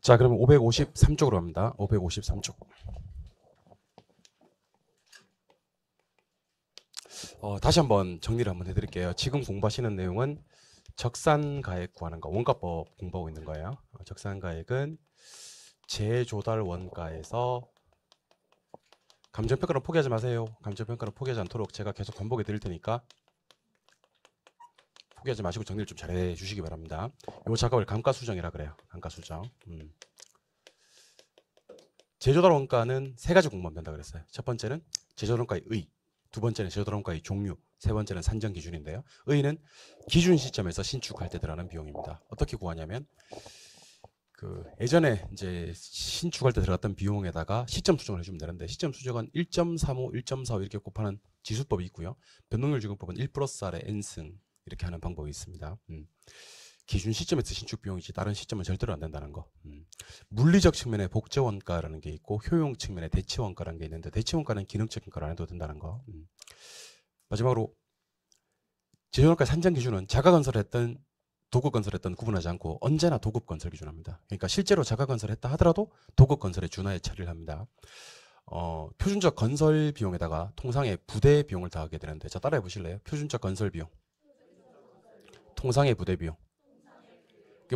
자, 그러면 553쪽으로 갑니다. 553쪽. 다시 한번 정리를 한번 해드릴게요. 지금 공부하시는 내용은 적산가액 구하는 거, 원가법 공부하고 있는 거예요. 적산가액은 재조달 원가에서 감정평가는 포기하지 마세요. 감정평가는 포기하지 않도록 제가 계속 반복해 드릴 테니까 포기하지 마시고 정리를 좀 잘해 주시기 바랍니다. 이 작업을 감가수정이라 그래요. 감가수정. 재조달 원가는 세 가지 공부하면 된다고 그랬어요. 첫 번째는 재조달 원가의 의, 두 번째는 재조달 원가의 종류, 세 번째는 산정 기준인데요. 의는 기준 시점에서 신축할 때 들어가는 비용입니다. 어떻게 구하냐면 예전에 이제 신축할 때 들어갔던 비용에다가 시점 수정을 해주면 되는데, 시점 수정은 1.35, 1.45 이렇게 곱하는 지수법이 있고요. 변동률 적용법은 1 플러스 R의 n승 이렇게 하는 방법이 있습니다. 기준 시점에서 신축 비용이지 다른 시점은 절대로 안 된다는 거. 물리적 측면에 복제 원가라는 게 있고 효용 측면에 대치 원가라는 게 있는데, 대치 원가는 기능적인 걸 안 해도 된다는 거. 마지막으로 재조달가 산정 기준은 자가 건설했던 도급 건설했던 구분하지 않고 언제나 도급 건설 기준합니다. 그러니까 실제로 자가 건설했다 하더라도 도급 건설에 준하에 처리를 합니다. 표준적 건설 비용에다가 통상의 부대 비용을 더하게 되는데, 자, 따라해 보실래요? 표준적 건설 비용, 통상의 부대 비용.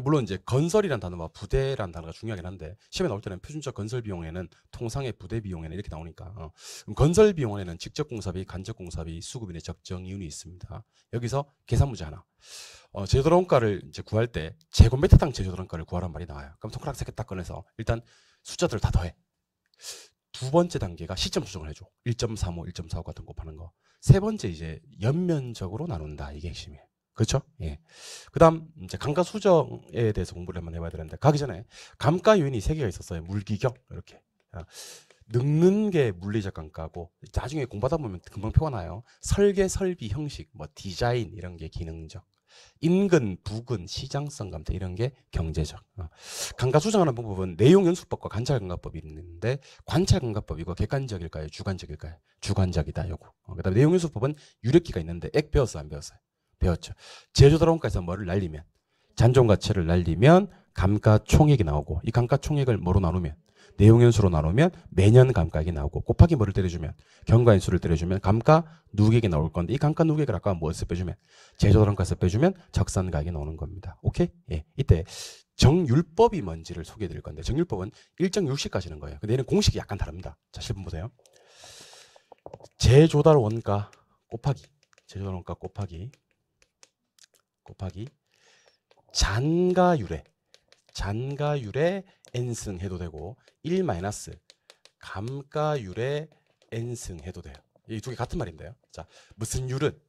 물론 이제 건설이란 단어와 부대란 단어가 중요하긴 한데, 시험에 나올 때는 표준적 건설 비용에는 통상의 부대 비용에는 이렇게 나오니까 그럼 건설 비용에는 직접 공사비, 간접 공사비, 수급인의 적정 이윤이 있습니다. 여기서 계산 문제 하나. 재조달 원가를 이제 구할 때 제곱미터당 재조달 원가를 구하란 말이 나와요. 그럼 손가락 3개 딱 꺼내서 일단 숫자들을 다 더해. 두 번째 단계가 시점 수정을 해줘. 1.35, 1.45 같은 거 곱하는 거. 세 번째 이제 연면적으로 나눈다. 이게 핵심이에요. 그렇죠? 예. 그다음 이제 감가 수정에 대해서 공부를 한번 해봐야 되는데, 가기 전에 감가 요인이 3개가 있었어요. 물기경 이렇게. 늙는 게 물리적 감가고, 나중에 공부하다 보면 금방 표가 나요. 설계, 설비, 형식, 뭐 디자인 이런 게 기능적. 인근, 부근, 시장성 감퇴 이런 게 경제적. 감가 수정하는 방법은 내용연수법과 관찰감가법이 있는데, 관찰감가법 이거 객관적일까요? 주관적일까요? 주관적이다. 요거. 그다음에 내용연수법은 유력기가 있는데, 액 배웠어요? 안 배웠어요? 배웠죠. 재조달 원가에서 뭐를 날리면, 잔존가치를 날리면 감가총액이 나오고, 이 감가총액을 뭐로 나누면, 내용연수로 나누면 매년 감가액이 나오고, 곱하기 뭐를 때려주면, 경과인수를 때려주면 감가 누계액이 나올 건데, 이 감가 누계액을 아까 무엇을 빼주면, 재조달 원가에서 빼주면 적산가액이 나오는 겁니다. 오케이? 예. 이때 정율법이 뭔지를 소개해 드릴 건데, 정율법은 일정 율식까지는 거예요. 근데 얘는 공식이 약간 다릅니다. 자, 실분 보세요. 재조달 원가 곱하기, 재조달 원가 곱하기 잔가율에 n승 해도 되고, 1 마이너스 감가율에 n승 해도 돼요. 이 두 개 같은 말인데요. 자, 무슨 율은,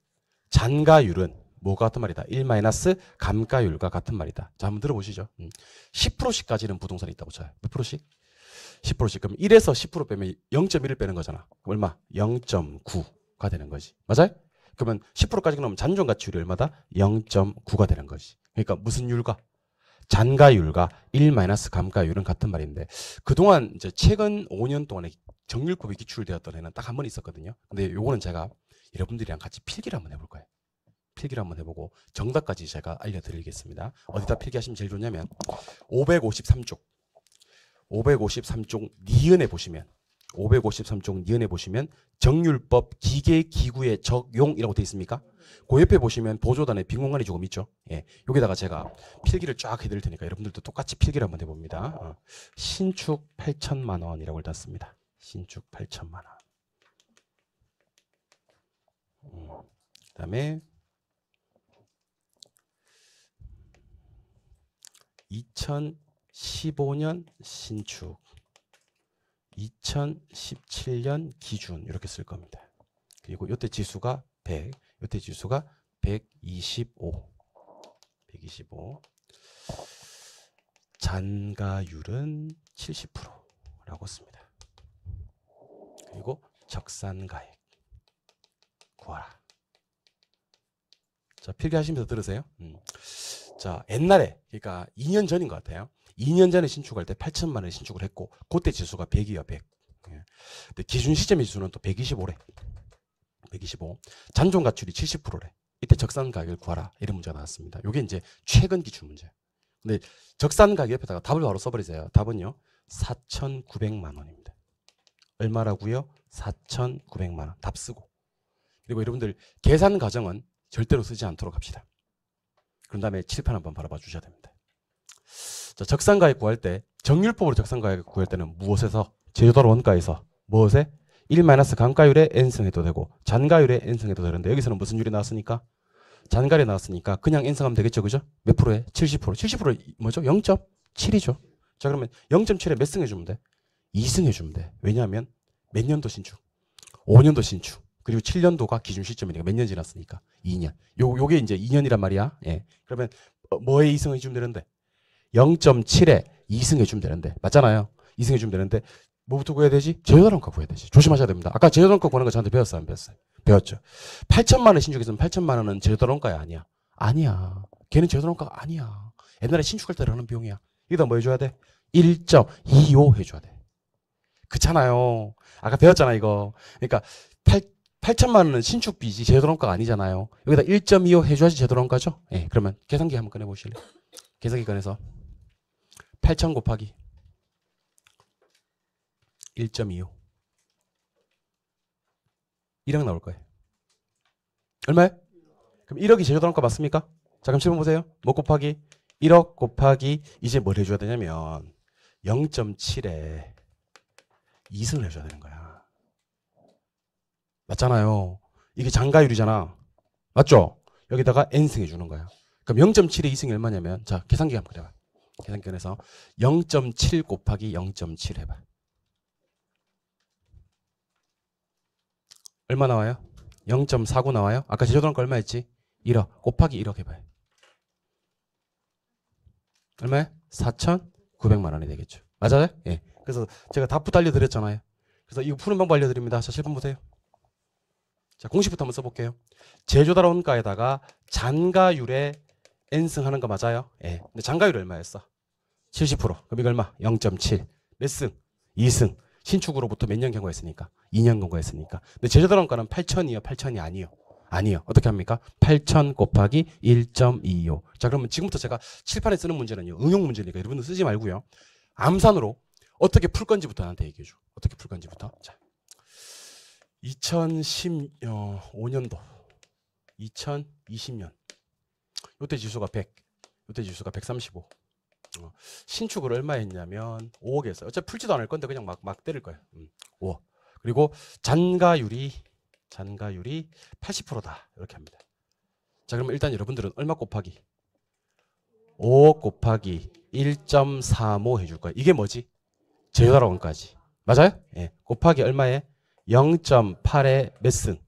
잔가율은 뭐가 같은 말이다? 1 마이너스 감가율과 같은 말이다. 자, 한번 들어보시죠. 10%씩까지는 부동산이 있다고 쳐요. 몇 프로씩? 10%씩. 그럼 1에서 10% 빼면 0.1을 빼는 거잖아. 그럼 얼마? 0.9가 되는 거지. 맞아요? 그러면 10%까지 넣으면 잔존가치율이 얼마다? 0.9가 되는 거지. 그러니까 무슨 율과? 잔가율과 1 마이너스 감가율은 같은 말인데, 그동안 이제 최근 5년 동안에 정율법이 기출되었던 해는 딱 한 번 있었거든요. 근데 요거는 제가 여러분들이랑 같이 필기를 한번 해볼 거예요. 필기를 한번 해보고 정답까지 제가 알려드리겠습니다. 어디다 필기하시면 제일 좋냐면 553쪽 니은에 보시면, 553쪽 니은에 보시면 정율법 기계기구의 적용이라고 되어 있습니까? 그 옆에 보시면 보조단에 빈공간이 조금 있죠. 예, 여기다가 제가 필기를 쫙 해드릴 테니까 여러분들도 똑같이 필기를 한번 해봅니다. 신축 8천만 원이라고 땄습니다. 신축 8천만 원. 그 다음에 2015년 신축, 2017년 기준 이렇게 쓸 겁니다. 그리고 이때 지수가 100, 이때 지수가 125. 잔가율은 70%라고 씁니다. 그리고 적산가액 구하라. 자, 필기하시면서 들으세요. 자, 옛날에, 그러니까 2년 전인 것 같아요. 2년 전에 신축할 때 8천만 원에 신축을 했고, 그때 지수가 100이야, 100. 근데 기준 시점의 지수는 또 125래. 125. 잔존가치율이 70%래. 이때 적산가액을 구하라. 이런 문제가 나왔습니다. 이게 이제 최근 기출 문제. 근데 적산가격 옆에다가 답을 바로 써버리세요. 답은요 4,900만 원입니다. 얼마라고요? 4,900만 원. 답 쓰고. 그리고 여러분들 계산 과정은 절대로 쓰지 않도록 합시다. 그런 다음에 칠판 한번 바라봐 주셔야 됩니다. 자, 적산가액 구할 때 정률법으로 적산가액 구할 때는 무엇에서? 제조달 원가에서 무엇에? 1 강가율에 n승해도 되고 잔가율에 n승해도 되는데 여기서는 무슨 율이 나왔으니까? 잔가율이 나왔으니까 그냥 n승하면 되겠죠. 그죠? 몇 프로에? 70%. 70% 뭐죠? 0.7이죠. 자, 그러면 0.7에 몇 승 해주면 돼? 2승 해주면 돼. 왜냐하면 몇 년도 신축? 5년도 신축. 그리고 7년도가 기준 시점이니까 몇 년 지났으니까 2년. 요게 이제 2년이란 말이야. 예. 그러면 뭐에 2승 해주면 되는데? 0.7에 2승 해주면 되는데. 맞잖아요. 2승 해주면 되는데 뭐부터 구해야 되지? 제조달원가 구해야 되지. 조심하셔야 됩니다. 아까 제조달원가 구하는 거 저한테 배웠어요? 안 배웠어요? 배웠죠. 8천만 원 신축했으면 8천만 원은 제조달원가야? 아니야? 아니야. 걔는 제조달원가가 아니야. 옛날에 신축할 때 하는 비용이야. 여기다 뭐 해줘야 돼? 1.25 해줘야 돼. 그렇잖아요. 아까 배웠잖아 이거. 그러니까 8천만 원은 신축비지 제조달원가가 아니잖아요. 여기다 1.25 해줘야지 제조달원가죠. 예, 그러면 계산기 한번 꺼내보실래요? 계산기 꺼내서 8천 곱하기 1.25 1억 나올 거예요. 얼마에? 그럼 1억이 제조달원가 맞습니까? 자, 그럼 질문 보세요. 뭐 곱하기 1억 곱하기 이제 뭘 해줘야 되냐면 0.7에 2승을 해줘야 되는 거야. 맞잖아요. 이게 잔가율이잖아. 맞죠? 여기다가 n승 해주는 거야. 그럼 0.7에 2승이 얼마냐면 자, 계산기 한번 그려봐. 계산기 꺼내서 0.7 곱하기 0.7 해봐. 얼마 나와요? 0.49 나와요? 아까 제조달원가 얼마 했지? 1억 곱하기 1억 해봐요. 얼마야? 4,900만 원이 되겠죠. 맞아요? 예. 그래서 제가 답부터 알려드렸잖아요. 그래서 이거 푸는 방법 알려드립니다. 자, 7번 보세요. 자, 공식부터 한번 써볼게요. 제조달원가에다가 잔가율에 n승 하는 거 맞아요? 예. 근데 잔가율 얼마였어? 70%. 그럼 이거 얼마? 0.7. 몇 승? 2승. 신축으로부터 몇 년 경과했으니까? 2년 경과했으니까. 근데 제조달원가는 8천이요? 8천이 아니요? 아니요. 어떻게 합니까? 8천 곱하기 1.25. 자, 그러면 지금부터 제가 칠판에 쓰는 문제는요. 응용 문제니까 여러분들 쓰지 말고요. 암산으로 어떻게 풀 건지부터 나한테 얘기해 줘. 어떻게 풀 건지부터. 자, 2015년도, 2020년. 요때 지수가 100, 요때 지수가 135. 신축을 얼마 했냐면 5억 했어요. 어차피 풀지도 않을 건데 그냥 막 때릴 거예요. 5억. 그리고 잔가율이 80%다. 이렇게 합니다. 자, 그러면 일단 여러분들은 얼마 곱하기? 5억 곱하기 1.35 해줄 거예요. 이게 뭐지? 제조달원가지. 맞아요? 예. 곱하기 얼마에? 0.8에 몇 승?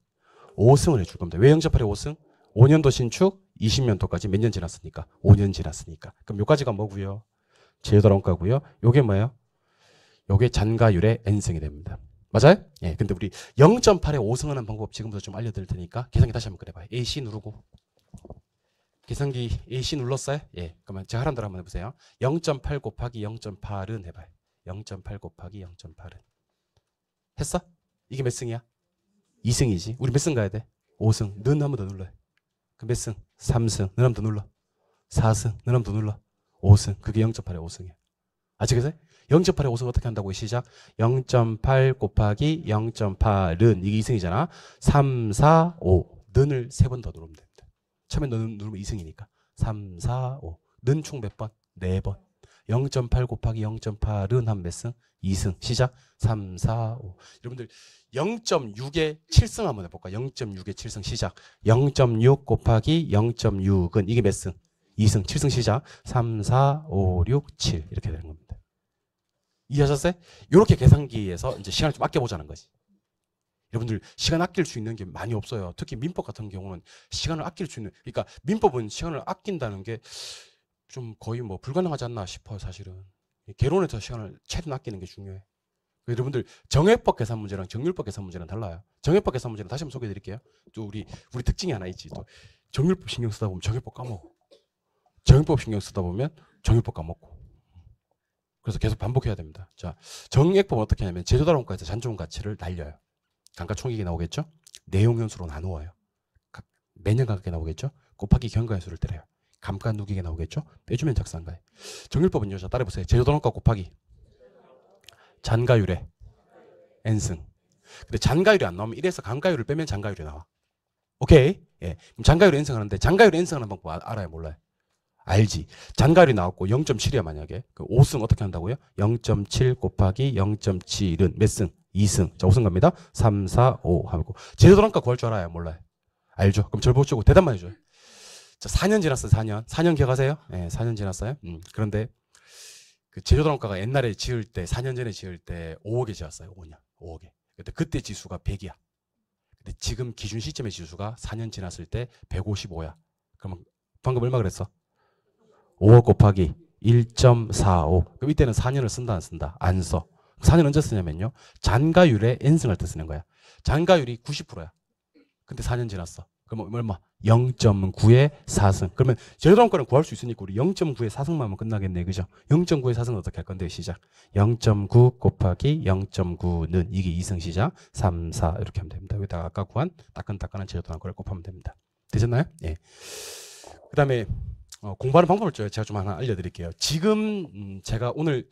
5승을 해줄 겁니다. 왜 0.8에 5승? 5년도 신축, 20년도까지 몇 년 지났으니까? 5년 지났으니까. 그럼 요까지가 뭐고요? 제조달원가고요. 요게 뭐예요? 요게 잔가율의 n승이 됩니다. 맞아요? 예. 근데 우리 0.8에 5승하는 방법 지금부터 좀 알려드릴 테니까 계산기 다시 한번 그려봐요. AC 누르고. 계산기 AC 눌렀어요? 예. 그러면 제가 하란 대로 한번 해보세요. 0.8 곱하기 0.8은 해봐요. 0.8 곱하기 0.8은. 했어? 이게 몇 승이야? 2승이지. 우리 몇 승 가야 돼? 5승. 는 한 번 더 눌러요. 그럼 몇 승? 3승. 는 한 번 더 눌러. 4승. 는 한 번 더 눌러. 5승. 그게 0.8에 5승이야. 아시겠어요? 0.8에 5승 어떻게 한다고? 시작. 0.8 곱하기 0.8은 이게 2승이잖아. 3, 4, 5. 는을 3번 더 누르면 됩니다. 처음에 는 누르면 2승이니까. 3, 4, 5. 는 총 몇 번? 4번. 0.8 곱하기 0.8은 한 몇 승? 2승. 시작. 3, 4, 5. 여러분들 0.6에 7승 한번 해볼까? 0.6에 7승 시작. 0.6 곱하기 0.6은 이게 몇 승? 2승. 7승 시작. 3, 4, 5, 6, 7 이렇게 되는 겁니다. 이해하셨어요? 이렇게 계산기에서 이제 시간을 좀 아껴보자는 거지. 여러분들 시간 아낄 수 있는 게 많이 없어요. 특히 민법 같은 경우는 시간을 아낄 수 있는, 그러니까 민법은 시간을 아낀다는 게 좀 거의 뭐 불가능하지 않나 싶어요. 사실은 개론에서 시간을 최대한 아끼는 게 중요해. 여러분들 정해법 계산 문제랑 정률법 계산 문제는 달라요. 정해법 계산 문제는 다시 한번 소개해 드릴게요. 또 우리 특징이 하나 있지. 또 정률법 신경 쓰다 보면 정해법 까먹어. 정해법 신경 쓰다 보면 정률법 까먹고. 그래서 계속 반복해야 됩니다. 자, 정액법은 어떻게 하냐면 제조달원가에서 잔존 가치를 날려요. 감가총액이 나오겠죠? 내용연수로 나누어요. 매년 가격이 나오겠죠? 곱하기 경과연수를 때려요. 감가 누기게 나오겠죠? 빼주면 작상가액. 정률법은요. 자, 따라해보세요. 제조단원가 곱하기 잔가율의 n승. 근데 잔가율이 안 나오면 1에서 감가율을 빼면 잔가율이 나와. 오케이? 예. 그럼 잔가율 n승 하는데 잔가율 n승 하는 방법 알아요? 몰라요? 알지. 잔가율이 나왔고 0.7이야 만약에. 그 5승 어떻게 한다고요? 0.7 곱하기 0.7은 몇 승? 2승. 자, 5승 갑니다. 3, 4, 5 하고. 제조단원가 구할 줄 알아요? 몰라요? 알죠? 그럼 절 보시고 대답만 해줘요. 자, 4년 지났어요. 4년. 4년 기억하세요? 예, 4년 지났어요. 그런데 그 제조단원가가 옛날에 지을 때 4년 전에 지을 때 5억에 지었어요. 5년. 5억에. 그때 지수가 100이야. 근데 지금 기준 시점의 지수가 4년 지났을 때 155야. 그러면 방금 얼마 그랬어? 5억 곱하기 1.45. 그럼 이때는 4년을 쓴다 안 쓴다? 안 써. 4년 언제 쓰냐면요. 잔가율의 n승할 때 쓰는 거야. 잔가율이 90%야. 근데 4년 지났어. 그럼 얼마? 0.9의 4승. 그러면 제조단원가는 구할 수 있으니까 우리 0.9의 4승만 하면 끝나겠네. 그죠? 0.9의 4승은 어떻게 할 건데? 시작. 0.9 곱하기 0.9는 이게 2승 시작. 3, 4 이렇게 하면 됩니다. 여기다가 아까 구한 따끈따끈한 제조단원가를 곱하면 됩니다. 되셨나요? 예. 그 다음에 공부하는 방법을 제가 좀 하나 알려드릴게요. 지금 제가 오늘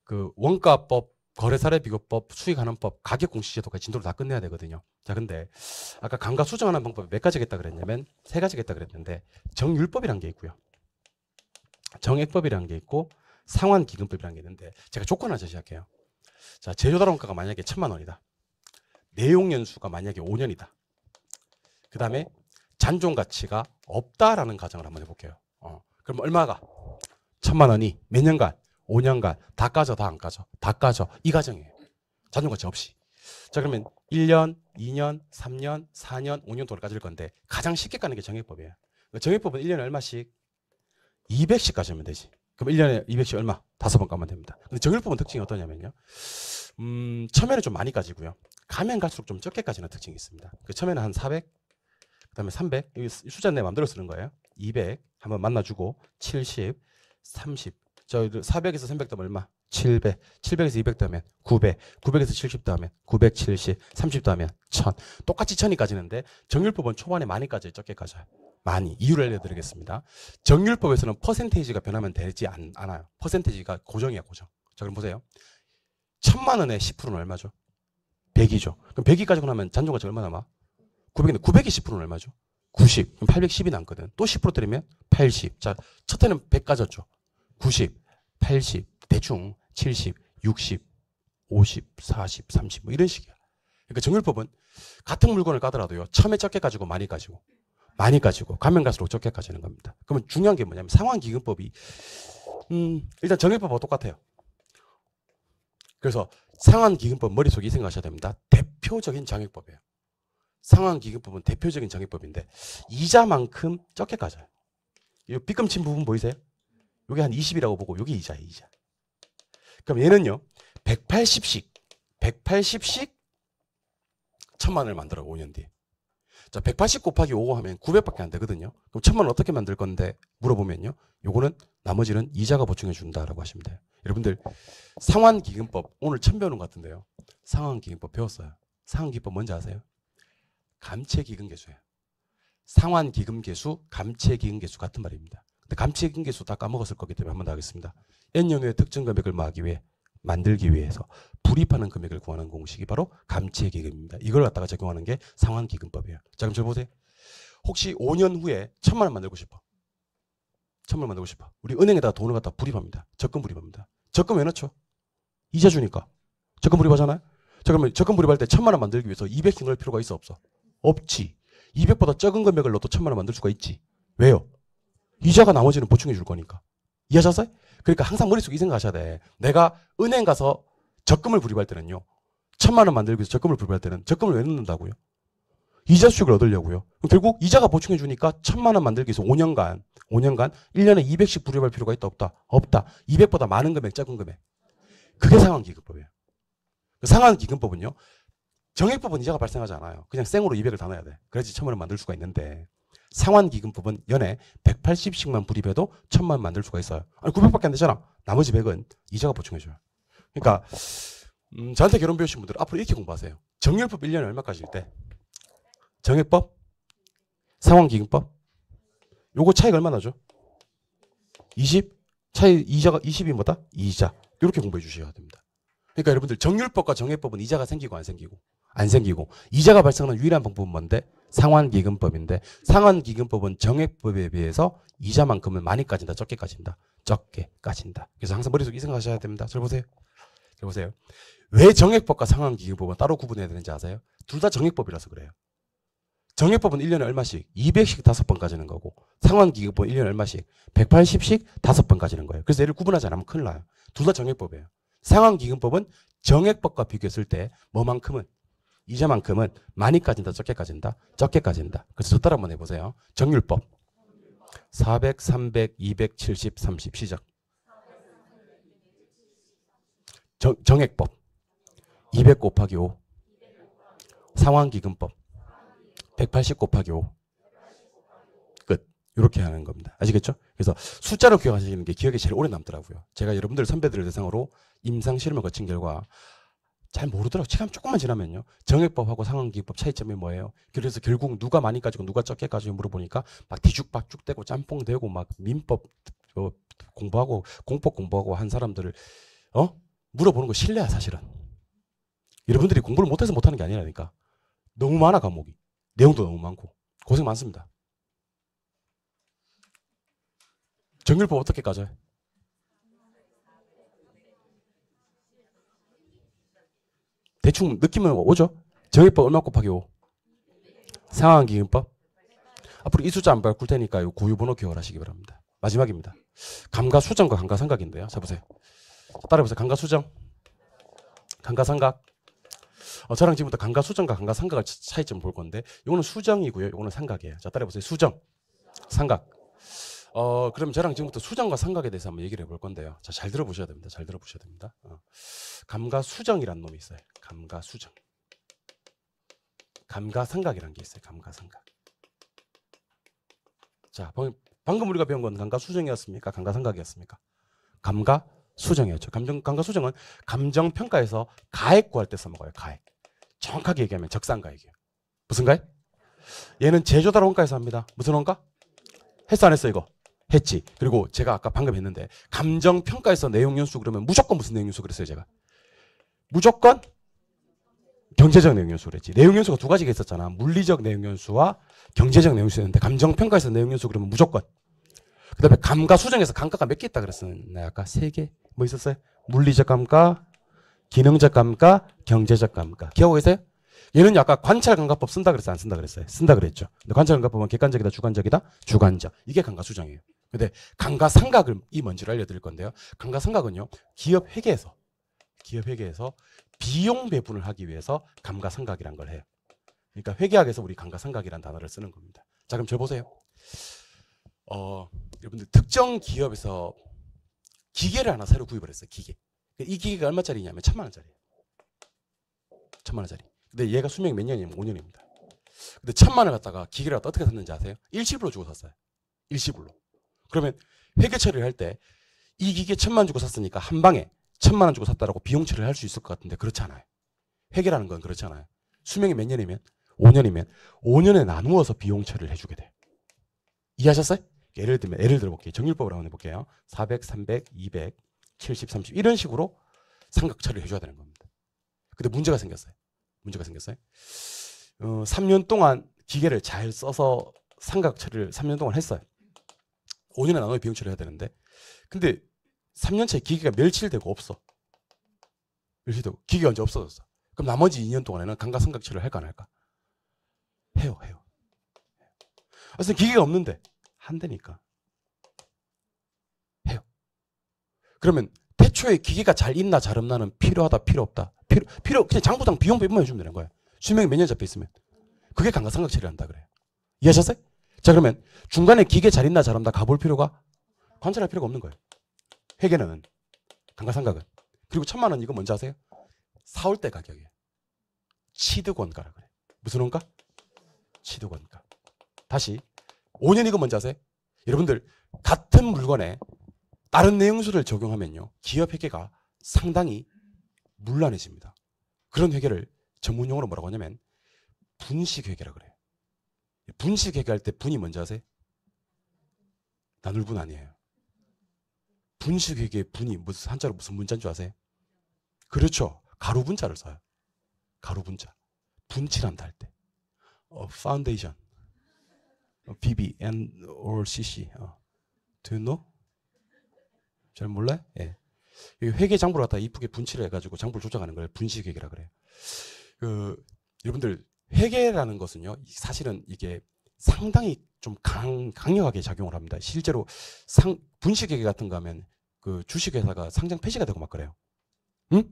그 원가법, 거래사례 비교법, 수익환원법, 가격공시제도까지 진도를 다 끝내야 되거든요. 자, 근데 아까 감가 수정하는 방법이 몇 가지겠다 그랬냐면 3가지겠다 그랬는데 정율법이란 게 있고요. 정액법이란 게 있고 상환기금법이란 게 있는데 제가 조건 하나 제시할게요. 자, 제조단원가가 만약에 1,000만 원이다. 내용연수가 만약에 5년이다. 그 다음에 잔존가치가 없다라는 가정을 한번 해볼게요. 그럼 얼마가? 1,000만 원이 몇 년간? 5년간 다 까져, 다 안 까져? 다 까져. 이 가정이에요. 잔존가치 없이. 자, 그러면 1년, 2년, 3년, 4년, 5년 동안 까질 건데 가장 쉽게 까는 게 정액법이에요. 정액법은 1년에 얼마씩? 200씩 까시면 되지. 그럼 1년에 200씩 얼마? 5번 까면 됩니다. 근데 정율법은 특징이 어떠냐면요. 처음에는 좀 많이 까지고요. 가면 갈수록 좀 적게 까지는 특징이 있습니다. 처음에는 한 400, 그 다음에 300. 이 숫자 내 마음대로 쓰는 거예요. 200 한번 만나주고 70, 30. 저 400에서 300 더하면 얼마? 700. 700에서 200 더하면 900. 900에서 70 더하면 970. 30 더하면 1000. 똑같이 1000이 까지는데 정율법은 초반에 많이 까져요, 적게 까져요. 많이. 이유를 알려드리겠습니다. 정율법에서는 퍼센테이지가 변하면 되지 않아요. 퍼센테이지가 고정이야, 고정. 자, 그럼 보세요. 1,000만 원에 10%는 얼마죠? 100이죠. 그럼 100이 까지고 나면 잔존가치 얼마 남아? 900인데 900이 10%는 얼마죠? 90. 그럼 810이 남거든. 또 10% 때리면 80. 자, 첫 해는 100 까졌죠. 90, 80, 대충 70, 60, 50, 40, 30 뭐 이런 식이야. 그러니까 정율법은 같은 물건을 까더라도요. 처음에 적게 가지고 많이 가지고 가면 갈수록 적게 가지는 겁니다. 그러면 중요한 게 뭐냐면 상환기금법이 일단 정율법하고 똑같아요. 그래서 상환기금법 머릿속에 이 생각하셔야 됩니다. 대표적인 정액법이에요. 상환기금법은 대표적인 정액법인데 이자만큼 적게 가져요. 이 삐끔친 부분 보이세요? 이게 한 20이라고 보고 이게 이자예요. 이자. 그럼 얘는요. 180씩 1,000만 원을 만들어요. 5년 뒤에. 자, 180 곱하기 5 하면 900밖에 안 되거든요. 그럼 1,000만 원 어떻게 만들 건데 물어보면요. 요거는 나머지는 이자가 보충해 준다라고 하시면 돼요. 여러분들 상환기금법 오늘 처음 배우는 것 같은데요. 상환기금법 배웠어요. 상환기금법 뭔지 아세요? 감채기금계수예요. 상환기금계수, 감채기금계수 같은 말입니다. 근데 감채기금계수 다 까먹었을 거기 때문에 한 번 더 하겠습니다. N년 후에 특정 금액을 만들기 위해서 불입하는 금액을 구하는 공식이 바로 감채기금입니다. 이걸 갖다가 적용하는 게 상환기금법이에요. 자, 그럼 저 보세요. 혹시 5년 후에 1,000만 원 만들고 싶어. 1,000만 원 만들고 싶어. 우리 은행에다가 돈을 갖다 불입합니다. 적금 불입합니다. 적금 왜 넣죠? 이자 주니까. 적금 불입하잖아요. 자, 그러면 적금 불입할 때 1,000만 원 만들기 위해서 200씩 넣을 필요가 있어 없어? 없지. 200보다 적은 금액을 넣어도 1,000만 원 만들 수가 있지. 왜요? 이자가 나머지는 보충해 줄 거니까. 이해하셨어요? 그러니까 항상 머릿속에 이 생각하셔야 돼. 내가 은행 가서 적금을 불입할 때는요. 1,000만 원 만들기 위해서 적금을 불입할 때는 적금을 왜 넣는다고요? 이자 수익을 얻으려고요. 결국 이자가 보충해 주니까 1,000만 원 만들기 위해서 5년간 1년에 200씩 불입할 필요가 있다 없다? 없다. 200보다 많은 금액, 적은 금액. 그게 상환기금법이에요. 상환기금법은요. 정액법은 이자가 발생하지 않아요. 그냥 생으로 200을 다 넣어야 돼. 그래야지 1,000만 원 만들 수가 있는데 상환기금법은 연에 180씩만 불입해도 1,000만 원 만들 수가 있어요. 아니 900밖에 안 되잖아. 나머지 100은 이자가 보충해줘요. 그러니까 저한테 결혼 배우신 분들 앞으로 이렇게 공부하세요. 정률법 1년에 얼마까지일 때? 정액법? 상환기금법? 요거 차이가 얼마나 나죠? 20 차이 이자가 20이 뭐다? 이자. 이렇게 공부해 주셔야 됩니다. 그러니까 여러분들 정률법과 정해법은 이자가 생기고 안 생기고 안 생기고 이자가 발생하는 유일한 방법은 뭔데? 상환기금법인데 상환기금법은 정액법에 비해서 이자만큼은 많이 까진다, 적게 까진다, 적게 까진다. 그래서 항상 머릿속에 이 생각하셔야 됩니다. 잘 보세요. 잘 보세요. 왜 정액법과 상환기금법은 따로 구분해야 되는지 아세요? 둘 다 정액법이라서 그래요. 정액법은 1년에 얼마씩? 200씩 5번 까지는 거고 상환기금법은 1년에 얼마씩? 180씩 5번 까지는 거예요. 그래서 얘를 구분하지 않으면 큰일 나요. 둘 다 정액법이에요. 상환기금법은 정액법과 비교했을 때 뭐만큼은? 이자만큼은 많이 까진다, 적게 까진다? 적게 까진다. 그래서 저 따라 한번 해보세요. 정률법 400, 300, 270, 30 시작. 정액법 200 곱하기 5 상환기금법 180 곱하기 5 끝. 이렇게 하는 겁니다. 아시겠죠? 그래서 숫자로 기억하시는 게 기억에 제일 오래 남더라고요. 제가 여러분들 선배들을 대상으로 임상 실험을 거친 결과 잘 모르더라고요. 시간 조금만 지나면요. 정액법하고 상환기금법 차이점이 뭐예요? 그래서 결국 누가 많이 가지고 누가 적게 가지고 물어보니까 막 뒤죽박죽대고 짬뽕대고 막 민법 공부하고 공법 공부하고 한 사람들을 물어보는 거 실례야 사실은. 여러분들이 공부를 못해서 못하는 게 아니라니까. 너무 많아 과목이. 내용도 너무 많고 고생 많습니다. 정률법 어떻게 까져요? 대충 느낌은 오죠? 정액법 얼마 곱하기 5? 상환기금법? 앞으로 이 숫자 안 바꿀 테니까 이 고유번호 기억을 하시기 바랍니다. 마지막입니다. 감가수정과 감가상각인데요. 자 보세요. 따라해보세요. 감가수정, 감가상각. 저랑 지금부터 감가수정과 감가상각을 차이점 볼 건데 이거는 수정이고요. 이거는 상각이에요. 자 따라해보세요. 수정, 상각. 그럼 저랑 지금부터 수정과 상각에 대해서 한번 얘기를 해볼 건데요. 자, 잘 들어보셔야 됩니다. 잘 들어보셔야 됩니다. 감가수정이라는 놈이 있어요. 감가수정. 감가상각이라는 게 있어요. 감가상각. 자, 방금 우리가 배운 건 감가수정이었습니까? 감가상각이었습니까? 감가수정이었죠. 감가수정은 감정평가에서 가액 구할 때 써먹어요. 가액. 정확하게 얘기하면 적산가액이에요. 무슨 가액? 얘는 제조달 원가에서 합니다. 무슨 원가? 했어 안 했어 이거? 했지. 그리고 제가 아까 방금 했는데 감정평가에서 내용연수 그러면 무조건 무슨 내용연수 그랬어요 제가? 무조건 경제적 내용연수 그랬지. 내용연수가 두 가지가 있었잖아. 물리적 내용연수와 경제적 내용연수였는데 감정평가에서 내용연수 그러면 무조건. 그 다음에 감가수정에서 감가가 몇 개 있다 그랬었나? 아까 3개 뭐 있었어요? 물리적 감가, 기능적 감가, 경제적 감가. 기억하고 계세요? 얘는 아까 관찰감가법 쓴다 그랬어요? 안 쓴다 그랬어요? 쓴다 그랬죠. 근데 관찰감가법은 객관적이다, 주관적이다? 주관적. 이게 감가수정이에요. 근데 감가상각을 이 뭔지를 알려드릴 건데요. 감가상각은요. 기업 회계에서 비용 배분을 하기 위해서 감가상각이란 걸 해요. 그러니까 회계학에서 우리 감가상각이라는 단어를 쓰는 겁니다. 자 그럼 저 보세요. 여러분들 특정 기업에서 기계를 하나 새로 구입을 했어요. 기계. 이 기계가 얼마짜리냐면 1,000만 원짜리예요. 1,000만 원짜리. 근데 얘가 수명이 몇 년이냐면 5년입니다. 근데 1,000만 원 갖다가 기계를 갖다 어떻게 샀는지 아세요? 일시불로 주고 샀어요. 일시불로. 그러면 회계 처리를 할 때 이 기계 1,000만 원 주고 샀으니까 한 방에 1,000만 원 주고 샀다라고 비용 처리를 할 수 있을 것 같은데 그렇지 않아요. 회계라는 건 그렇지 않아요. 수명이 몇 년이면? 5년이면 5년에 나누어서 비용 처리를 해주게 돼요. 이해하셨어요? 예를 들어볼게요. 정률법을 한번 해볼게요. 400, 300, 200, 70, 30 이런 식으로 상각 처리를 해줘야 되는 겁니다. 근데 문제가 생겼어요. 3년 동안 기계를 잘 써서 상각 처리를 3년 동안 했어요. 5년에 나눠 비용 처리를 해야 되는데 근데 3년차에 기계가 멸실되고 없어. 멸실되고 기계가 이제 없어졌어. 그럼 나머지 2년 동안에는 감가상각 처리를 할까 안 할까? 해요. 그래서 기계가 없는데 한다니까. 해요. 그러면 태초에 기계가 잘 있나 잘 없나는 필요하다 필요 없다. 필요 그냥 장부당 비용 배분만 해주면 되는 거야. 수명이 몇 년 잡혀 있으면. 그게 감가상각 처리를 한다 그래요. 이해하셨어요? 자 그러면 중간에 기계 잘 있나 잘 없나 가볼 필요가 관찰할 필요가 없는 거예요. 회계는 감가상각은. 그리고 1,000만 원 이거 뭔지 아세요? 사올 때 가격이에요. 취득원가라 그래. 무슨 원가? 취득원가. 다시 5년 이거 뭔지 아세요? 여러분들 같은 물건에 다른 내용수를 적용하면요. 기업 회계가 상당히 문란해집니다. 그런 회계를 전문용어로 뭐라고 하냐면 분식회계라 그래요. 분식회계할 때 분이 뭔지 아세요? 나눌분 아니에요. 분식회계의 분이 무슨 한자로 무슨 문자인 줄 아세요? 그렇죠. 가루 분자를 써요. 가루 분자. 분칠한다 할 때. 파운데이션. BB, N, or CC. Do you know? 잘 몰라요? 예. 회계 장부를 갖다 이쁘게 분칠을 해가지고 장부를 조작하는 걸 분식회계라 그래요. 여러분들 회계라는 것은요, 사실은 이게 상당히 좀 강력하게 작용을 합니다. 실제로 분식회계 같은 거 하면 그 주식회사가 상장 폐지가 되고 막 그래요. 응?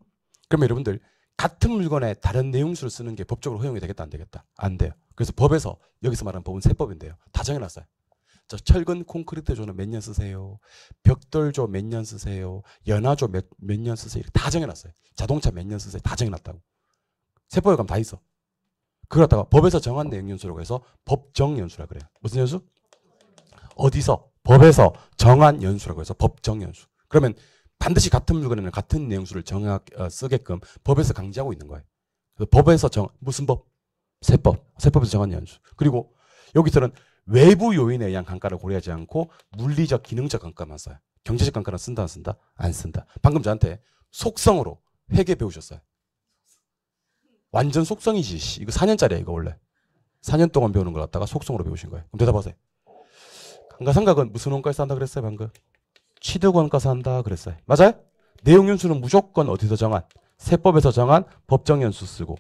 그러면 여러분들 같은 물건에 다른 내용수를 쓰는 게 법적으로 허용이 되겠다 안 되겠다? 안 돼요. 그래서 법에서 여기서 말하는 법은 세법인데요. 다 정해놨어요. 자, 철근 콘크리트조는 몇 년 쓰세요? 벽돌조 몇 년 쓰세요? 연화조 몇 년 쓰세요? 다 정해놨어요. 자동차 몇 년 쓰세요? 다 정해놨다고. 세법에 가면 다 있어. 그걸 갖다가 법에서 정한 내용 연수라고 해서 법정 연수라 그래요. 무슨 연수? 어디서? 법에서 정한 연수라고 해서 법정 연수. 그러면 반드시 같은 물건에는 같은 내용수를 쓰게끔 법에서 강제하고 있는 거예요. 그래서 법에서 무슨 법? 세법. 세법에서 정한 연수. 그리고 여기서는 외부 요인에 의한 강가를 고려하지 않고 물리적, 기능적 강가만 써요. 경제적 강가는 쓴다, 안 쓴다? 안 쓴다. 방금 저한테 속성으로 회계 배우셨어요. 완전 속성이지. 이거 4년짜리야, 이거 원래. 4년 동안 배우는 걸 갖다가 속성으로 배우신 거예요. 그럼 대답하세요. 강가상각은 무슨 원가에서 한다 그랬어요, 방금? 취득원가에서 한다 그랬어요. 맞아요? 내용연수는 무조건 어디서 정한? 세법에서 정한 법정연수 쓰고,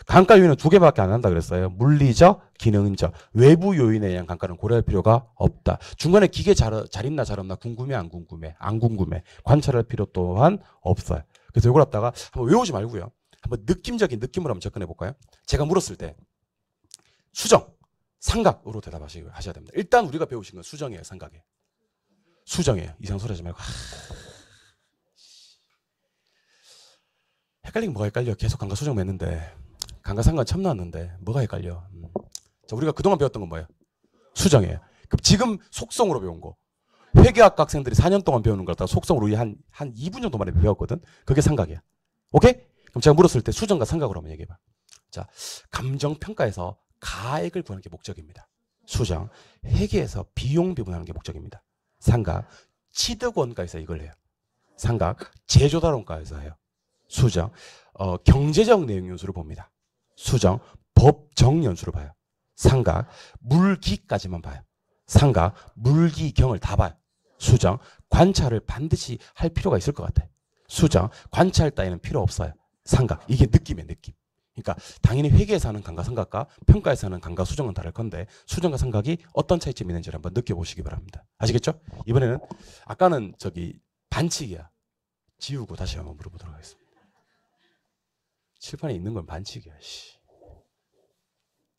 강가 요인은 2개밖에 안 한다 그랬어요. 물리적, 기능적. 외부 요인에 의한 강가는 고려할 필요가 없다. 중간에 기계 잘 있나 잘 없나 궁금해 안 궁금해? 안 궁금해. 관찰할 필요 또한 없어요. 그래서 이걸 갖다가 한번 외우지 말고요. 한번 느낌적인 느낌으로 한번 접근해 볼까요? 제가 물었을 때 수정, 삼각으로 대답하셔야 됩니다. 일단 우리가 배우신 건 수정이에요, 삼각이에요. 수정이에요. 이상 소리 하지 말고. 헷갈리긴 뭐가 헷갈려. 계속 강가 수정 했는데 강가상관 처음 나왔는데 뭐가 헷갈려. 자, 우리가 그동안 배웠던 건 뭐예요? 수정이에요. 그럼 지금 속성으로 배운 거, 회계학 학생들이 4년 동안 배우는 걸 갖다가 속성으로 우리 한 2분 정도 만에 배웠거든. 그게 삼각이야. 오케이? 그럼 제가 물었을 때 수정과 삼각으로 한번 얘기해봐. 자, 감정평가에서 가액을 구하는 게 목적입니다. 수정. 회계에서 비용 배분하는 게 목적입니다. 삼각. 취득원가에서 이걸 해요. 삼각. 제조달원가에서 해요. 수정. 경제적 내용 연수를 봅니다. 수정. 법정 연수를 봐요. 삼각. 물기까지만 봐요. 삼각. 물기경을 다 봐요. 수정. 관찰을 반드시 할 필요가 있을 것 같아요. 수정. 관찰 따위는 필요 없어요. 삼각. 이게 느낌이에요, 느낌. 그러니까 당연히 회계에서 하는 감가 삼각과 평가에서 하는 감가 수정은 다를 건데, 수정과 삼각이 어떤 차이점이 있는지를 한번 느껴보시기 바랍니다. 아시겠죠? 이번에는 아까는 반칙이야. 지우고 다시 한번 물어보도록 하겠습니다. 칠판에 있는 건 반칙이야. 씨.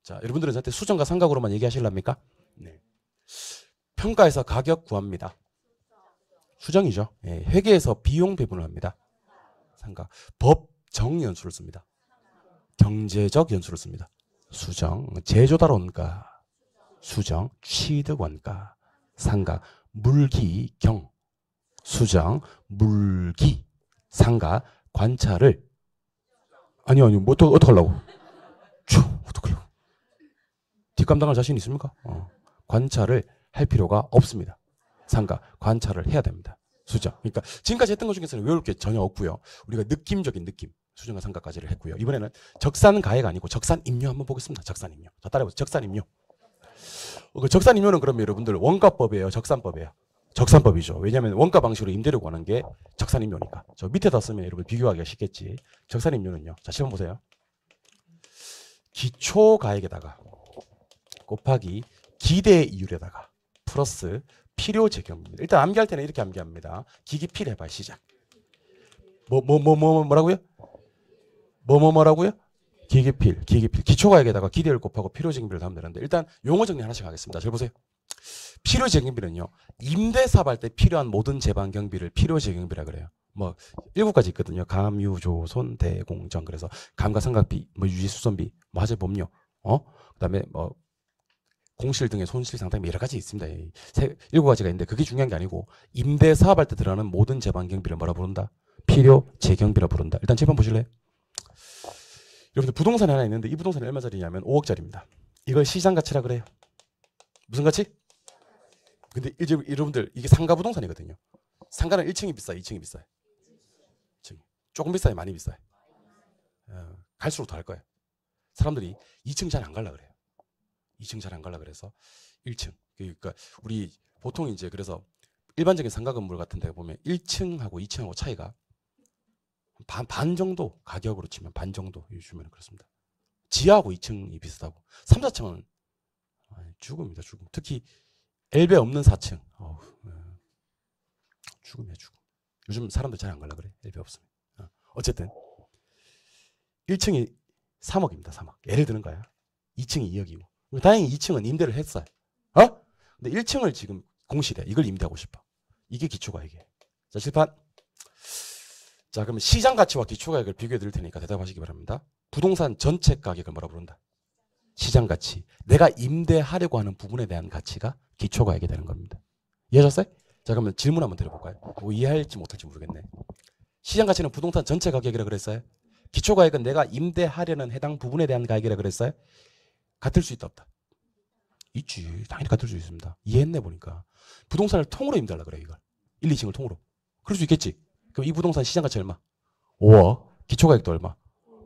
자, 여러분들은 저한테 수정과 삼각으로만 얘기하실랍니까? 네. 평가에서 가격 구합니다. 수정이죠. 예, 회계에서 비용 배분을 합니다. 삼각. 법정 연수를 씁니다. 경제적 연수를 씁니다. 수정. 제조달원가. 수정. 취득원가. 삼각. 물기경. 수정. 물기. 삼각. 관찰을. 아니요. 뭐 어떡하려고? 어떡하려고? 뒷감당할 자신 있습니까? 관찰을 할 필요가 없습니다. 삼각. 관찰을 해야 됩니다. 수정. 그러니까 지금까지 했던 것 중에서는 외울 게 전혀 없고요. 우리가 느낌적인 느낌. 수정과 삼각까지를 했고요. 이번에는 적산가액 아니고 적산임료 한번 보겠습니다. 적산임료. 자, 따라해보세요. 적산임료. 적산임료는 그러면 여러분들 원가법이에요? 적산법이에요? 적산법이죠. 왜냐하면 원가 방식으로 임대료 구하는 게 적산임료니까. 저 밑에다 쓰면 여러분 비교하기가 쉽겠지. 적산임료는요. 자, 시험 보세요. 기초가액에다가 곱하기 기대이율에다가 플러스 필요재경입니다. 일단 암기할 때는 이렇게 암기합니다. 기기필 해봐. 시작. 뭐라고요? 뭐라고요? 기기필. 기초가액에다가 기대율 곱하고 필요재경비를 하면 되는데, 일단 용어 정리 하나씩 하겠습니다. 잘 보세요. 필요재경비는요, 임대사업 할 때 필요한 모든 제반경비를 필요재경비라 그래요. 뭐 7가지 있거든요. 감유조손 대공정. 그래서 감가상각비, 뭐 유지수선비, 뭐 화재보험료, 그다음에 뭐 공실 등의 손실 상당히 여러 가지 있습니다. 7가지가 있는데 그게 중요한 게 아니고, 임대사업 할 때 들어가는 모든 제반경비를 뭐라 부른다? 필요재경비라 부른다. 일단 제반 보실래요? 여러분들 부동산이 하나 있는데 이 부동산이 얼마짜리냐면 5억짜리입니다. 이걸 시장가치라 그래요. 무슨 가치? 근데 이제 여러분들 이게 상가 부동산이거든요. 상가는 1층이 비싸요, 2층이 비싸요? 2층. 조금 비싸요, 많이 비싸요? 갈수록 더 할 거예요. 사람들이 2층 잘 안 갈라 그래요. 2층 잘 안 갈라 그래서 1층. 그러니까 우리 보통 이제 그래서 일반적인 상가 건물 같은 데 보면 1층하고 2층하고 차이가 반 정도, 가격으로 치면 반 정도 주면 그렇습니다. 지하하고 2층이 비슷하고 3, 4층은 죽음입니다. 죽음. 특히 엘베 없는 4층. 죽음이야, 죽음. 요즘 사람들 잘 안 갈라 그래. 엘베 없으면. 어쨌든 1층이 3억입니다. 3억. 예를 드는 거야. 2층이 2억이고. 다행히 2층은 임대를 했어요. 근데 1층을 지금 공실해. 이걸 임대하고 싶어. 이게 기초가액이에요. 자, 실판. 자, 그러면 시장 가치와 기초가액을 비교해 드릴 테니까 대답하시기 바랍니다. 부동산 전체 가격을 뭐라 부른다? 시장 가치. 내가 임대하려고 하는 부분에 대한 가치가 기초가액이 되는 겁니다. 이해하셨어요? 자, 그러면 질문 한번 드려볼까요? 이해할지 못할지 모르겠네. 시장 가치는 부동산 전체 가격이라 그랬어요? 기초가액은 내가 임대하려는 해당 부분에 대한 가격이라 그랬어요? 같을 수 있다 없다? 있지. 당연히 같을 수 있습니다. 이해했네 보니까. 부동산을 통으로 임대하려고 그래 이걸. 1, 2층을 통으로. 그럴 수 있겠지. 그럼 이 부동산 시장 가치 얼마? 5억. 기초가액도 얼마?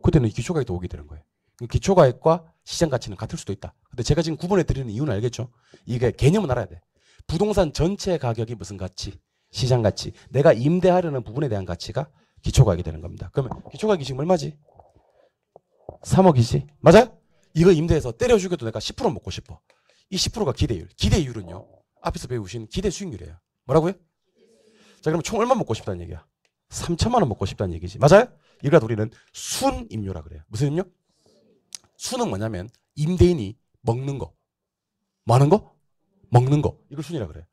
그때는 기초가액도 5억이 되는 거예요. 기초가액과 시장 가치는 같을 수도 있다. 근데 제가 지금 구분해 드리는 이유는 알겠죠? 이게 개념은 알아야 돼. 부동산 전체 가격이 무슨 가치? 시장 가치. 내가 임대하려는 부분에 대한 가치가 기초가액이 되는 겁니다. 그러면 기초가액이 지금 얼마지? 3억이지. 맞아요? 이거 임대해서 때려 죽여도 내가 10% 먹고 싶어. 이 10%가 기대율. 기대율은요. 앞에서 배우신 기대 수익률이에요. 뭐라고요? 자, 그럼 총 얼마 먹고 싶다는 얘기야? 3천만 원 먹고 싶다는 얘기지. 맞아요? 이걸 우리는 순임료라 그래요. 무슨 임료? 순은 뭐냐면 임대인이 먹는 거. 뭐 하는 거? 먹는 거. 이걸 순이라 그래요.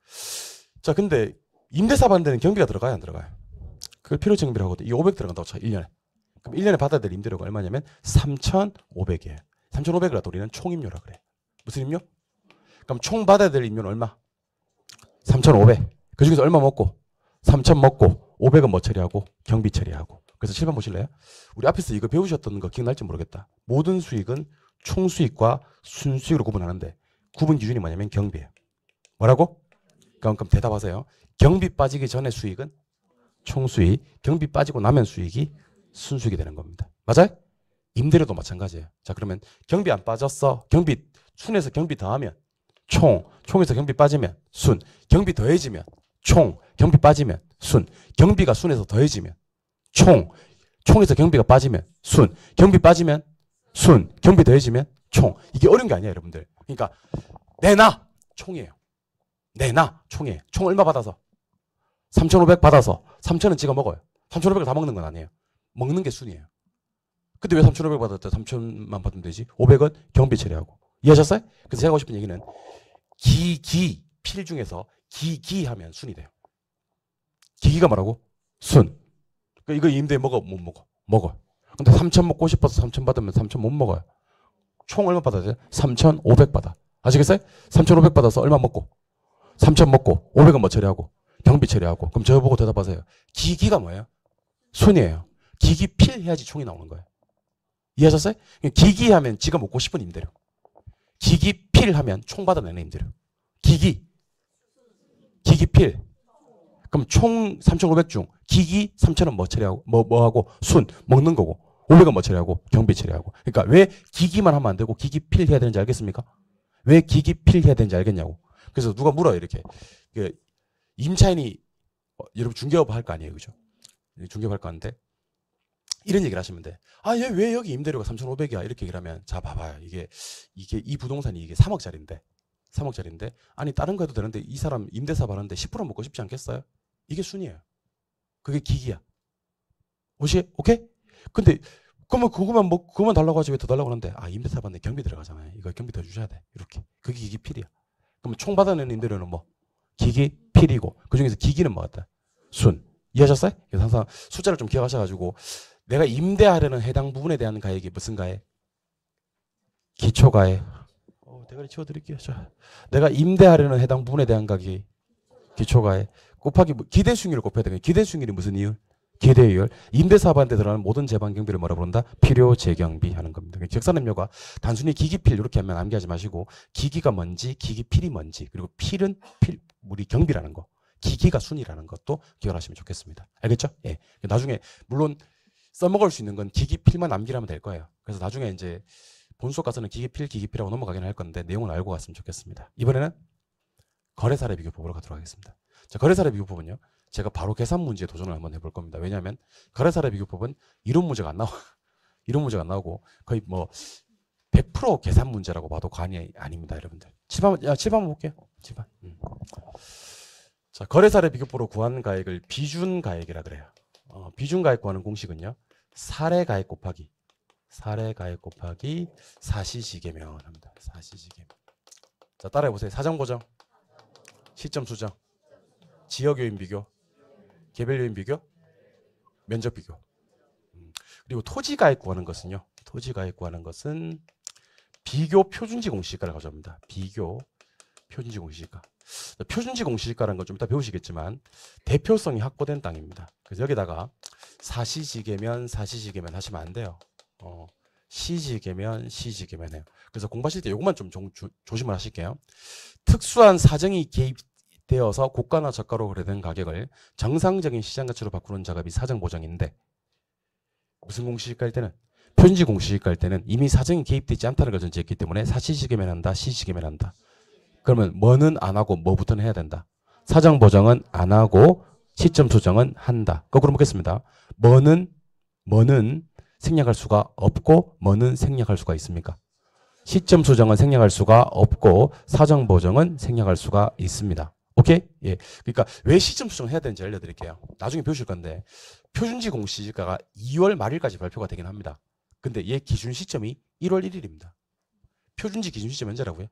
자, 근데 임대사 받는 데는 경비가 들어가요, 안 들어가요? 그걸 필요증비라고 하거든. 이 500 들어간다고 쳐, 1년에. 그럼 1년에 받아야 될 임대료가 얼마냐면 3,500이에요. 3,500을 갖다 우리는 총임료라 그래. 무슨 임료? 그럼 총 받아야 될 임료는 얼마? 3,500. 그 중에서 얼마 먹고? 3,000 먹고 500은 뭐 처리하고? 경비 처리하고. 그래서 7번 보실래요? 우리 앞에서 이거 배우셨던 거 기억날지 모르겠다. 모든 수익은 총수익과 순수익으로 구분하는데 구분 기준이 뭐냐면 경비예요. 뭐라고? 그럼 대답하세요. 경비 빠지기 전에 수익은 총수익, 경비 빠지고 나면 수익이 순수익이 되는 겁니다. 맞아요? 임대료도 마찬가지예요. 자, 그러면 경비 안 빠졌어. 경비 순에서 경비 더하면 총에서 경비 빠지면 순, 경비 더해지면 총, 경비 빠지면 순, 경비가 순에서 더해지면 총에서 경비가 빠지면 순, 경비 빠지면 순, 경비 더해지면 총. 이게 어려운 게 아니에요, 여러분들. 그러니까 내나 총이에요. 내나 총이에요. 총 얼마 받아서? 3,500 받아서 3,000은 찍어 먹어요. 3,500을 다 먹는 건 아니에요. 먹는 게 순이에요. 근데 왜 3,500 받았대? 3,000만 받으면 되지. 500은 경비 처리하고. 이해하셨어요? 그래서 제가 하고 싶은 얘기는 필 중에서 하면 순이 돼요. 기기가 뭐라고? 순. 이거 임대 먹어? 못 먹어? 먹어. 근데 3,000 먹고 싶어서 3,000 받으면 3,000 못 먹어요. 총 얼마 받아야 돼요? 3,500 받아. 아시겠어요? 3,500 받아서 얼마 먹고? 3,000 먹고 500은 뭐 처리하고? 경비 처리하고. 그럼 저보고 대답하세요. 기기가 뭐예요? 순이에요. 기기 필 해야지 총이 나오는 거예요. 이해하셨어요? 기기 하면 지가 먹고 싶은 임대료. 기기 필 하면 총 받아내는 임대료. 기기 필. 그럼 총 3,500 중 기기 3,000원 뭐 처리하고 뭐 하고 순 먹는 거고 500원 뭐 처리하고 경비 처리하고. 그러니까 왜 기기만 하면 안 되고 기기 필 해야 되는지 알겠습니까? 왜 기기 필 해야 되는지 알겠냐고. 그래서 누가 물어요 이렇게. 임차인이 여러분 중개업 할 거 아니에요, 그죠? 중개업 할 거 아닌데 이런 얘기를 하시면 돼. 아, 얘 왜 여기 임대료가 3,500이야? 이렇게 얘기를 하면 자 봐봐요. 이게 이 부동산이 이게 3억짜리인데 아니 다른 거 해도 되는데 이 사람 임대사 받는데 10% 먹고 싶지 않겠어요? 이게 순이에요. 그게 기기야. 오케이? 근데 그러면 그거만 달라고 하지 왜 더 달라고 하는데 임대사 받는데 경비 들어가잖아요. 이거 경비 더 주셔야 돼. 이렇게. 그게 기기 필이야. 그러면 총 받아내는 임대료는 뭐? 기기 필이고 그 중에서 기기는 뭐였다? 순. 이해하셨어요? 그래서 항상 숫자를 좀 기억하셔가지고 내가 임대하려는 해당 부분에 대한 가액이 무슨 가액? 기초가액. 대가리 치워드릴게요. 자, 내가 임대하려는 해당 부분에 대한 가격이 기초가액 곱하기 기대 수익률을 곱해야 되거든요. 기대 수익률이 무슨 이율? 기대율. 임대사업한테 들어가는 모든 재반 경비를 뭐라 부른다? 필요 재경비 하는 겁니다. 적산음료가 단순히 기기필 이렇게 하면 암기하지 마시고 기기가 뭔지, 기기필이 뭔지, 그리고 필은 우리 경비라는 거. 기기가 순이라는 것도 기억하시면 좋겠습니다. 알겠죠? 예. 나중에 물론 써먹을 수 있는 건 기기 필만 암기하면 될 거예요. 그래서 나중에 이제 본수업 가서는 기기필하고 넘어가긴 할 건데 내용을 알고 갔으면 좋겠습니다. 이번에는 거래사례 비교법으로 가도록 하겠습니다. 자, 거래사례 비교법은요. 제가 바로 계산 문제에 도전을 한번 해볼 겁니다. 왜냐하면 거래사례 비교법은 이론 문제가 안 나와. 이론 문제가 안 나오고 거의 뭐 100% 계산 문제라고 봐도 과언이 아닙니다, 여러분들. 칠판 한번 볼게요. 칠판. 자, 거래사례 비교법으로 구한 가액을 비준가액이라 그래요. 비준가액 구하는 공식은요. 사례가액 곱하기 사시지계면 합니다. 사시지계면. 자, 따라해보세요. 사정보정, 시점수정, 지역요인 비교, 개별요인 비교, 면적 비교. 그리고 토지가액 구하는 것은요. 토지가액 구하는 것은 비교 표준지 공시지가를 가져옵니다. 비교 표준지 공시지가. 표준지 공시지가라는 건 좀 이따 배우시겠지만 대표성이 확보된 땅입니다. 그래서 여기다가 사시지계면 하시면 안 돼요. 시지계면 해요. 그래서 공부하실 때 이것만 좀 조심을 하실게요. 특수한 사정이 개입되어서 고가나 저가로 거래된 가격을 정상적인 시장 가치로 바꾸는 작업이 사정보정인데 무슨 공시지가일 때는 표준지 공시지가일 때는 이미 사정이 개입되지 않다는 걸 전제했기 때문에 사시지계면 한다, 시지계면 한다. 그러면 뭐는 안 하고 뭐부터는 해야 된다. 사정 보정은 안 하고 시점 수정은 한다. 거꾸로 묻겠습니다. 뭐는 생략할 수가 없고 뭐는 생략할 수가 있습니까? 시점 수정은 생략할 수가 없고 사정 보정은 생략할 수가 있습니다. 오케이? 예. 그러니까 왜 시점 수정을 해야 되는지 알려드릴게요. 나중에 배우실 건데 표준지 공시지가가 2월 말일까지 발표가 되긴 합니다. 근데 얘 기준 시점이 1월 1일입니다. 표준지 기준 시점 언제라고요?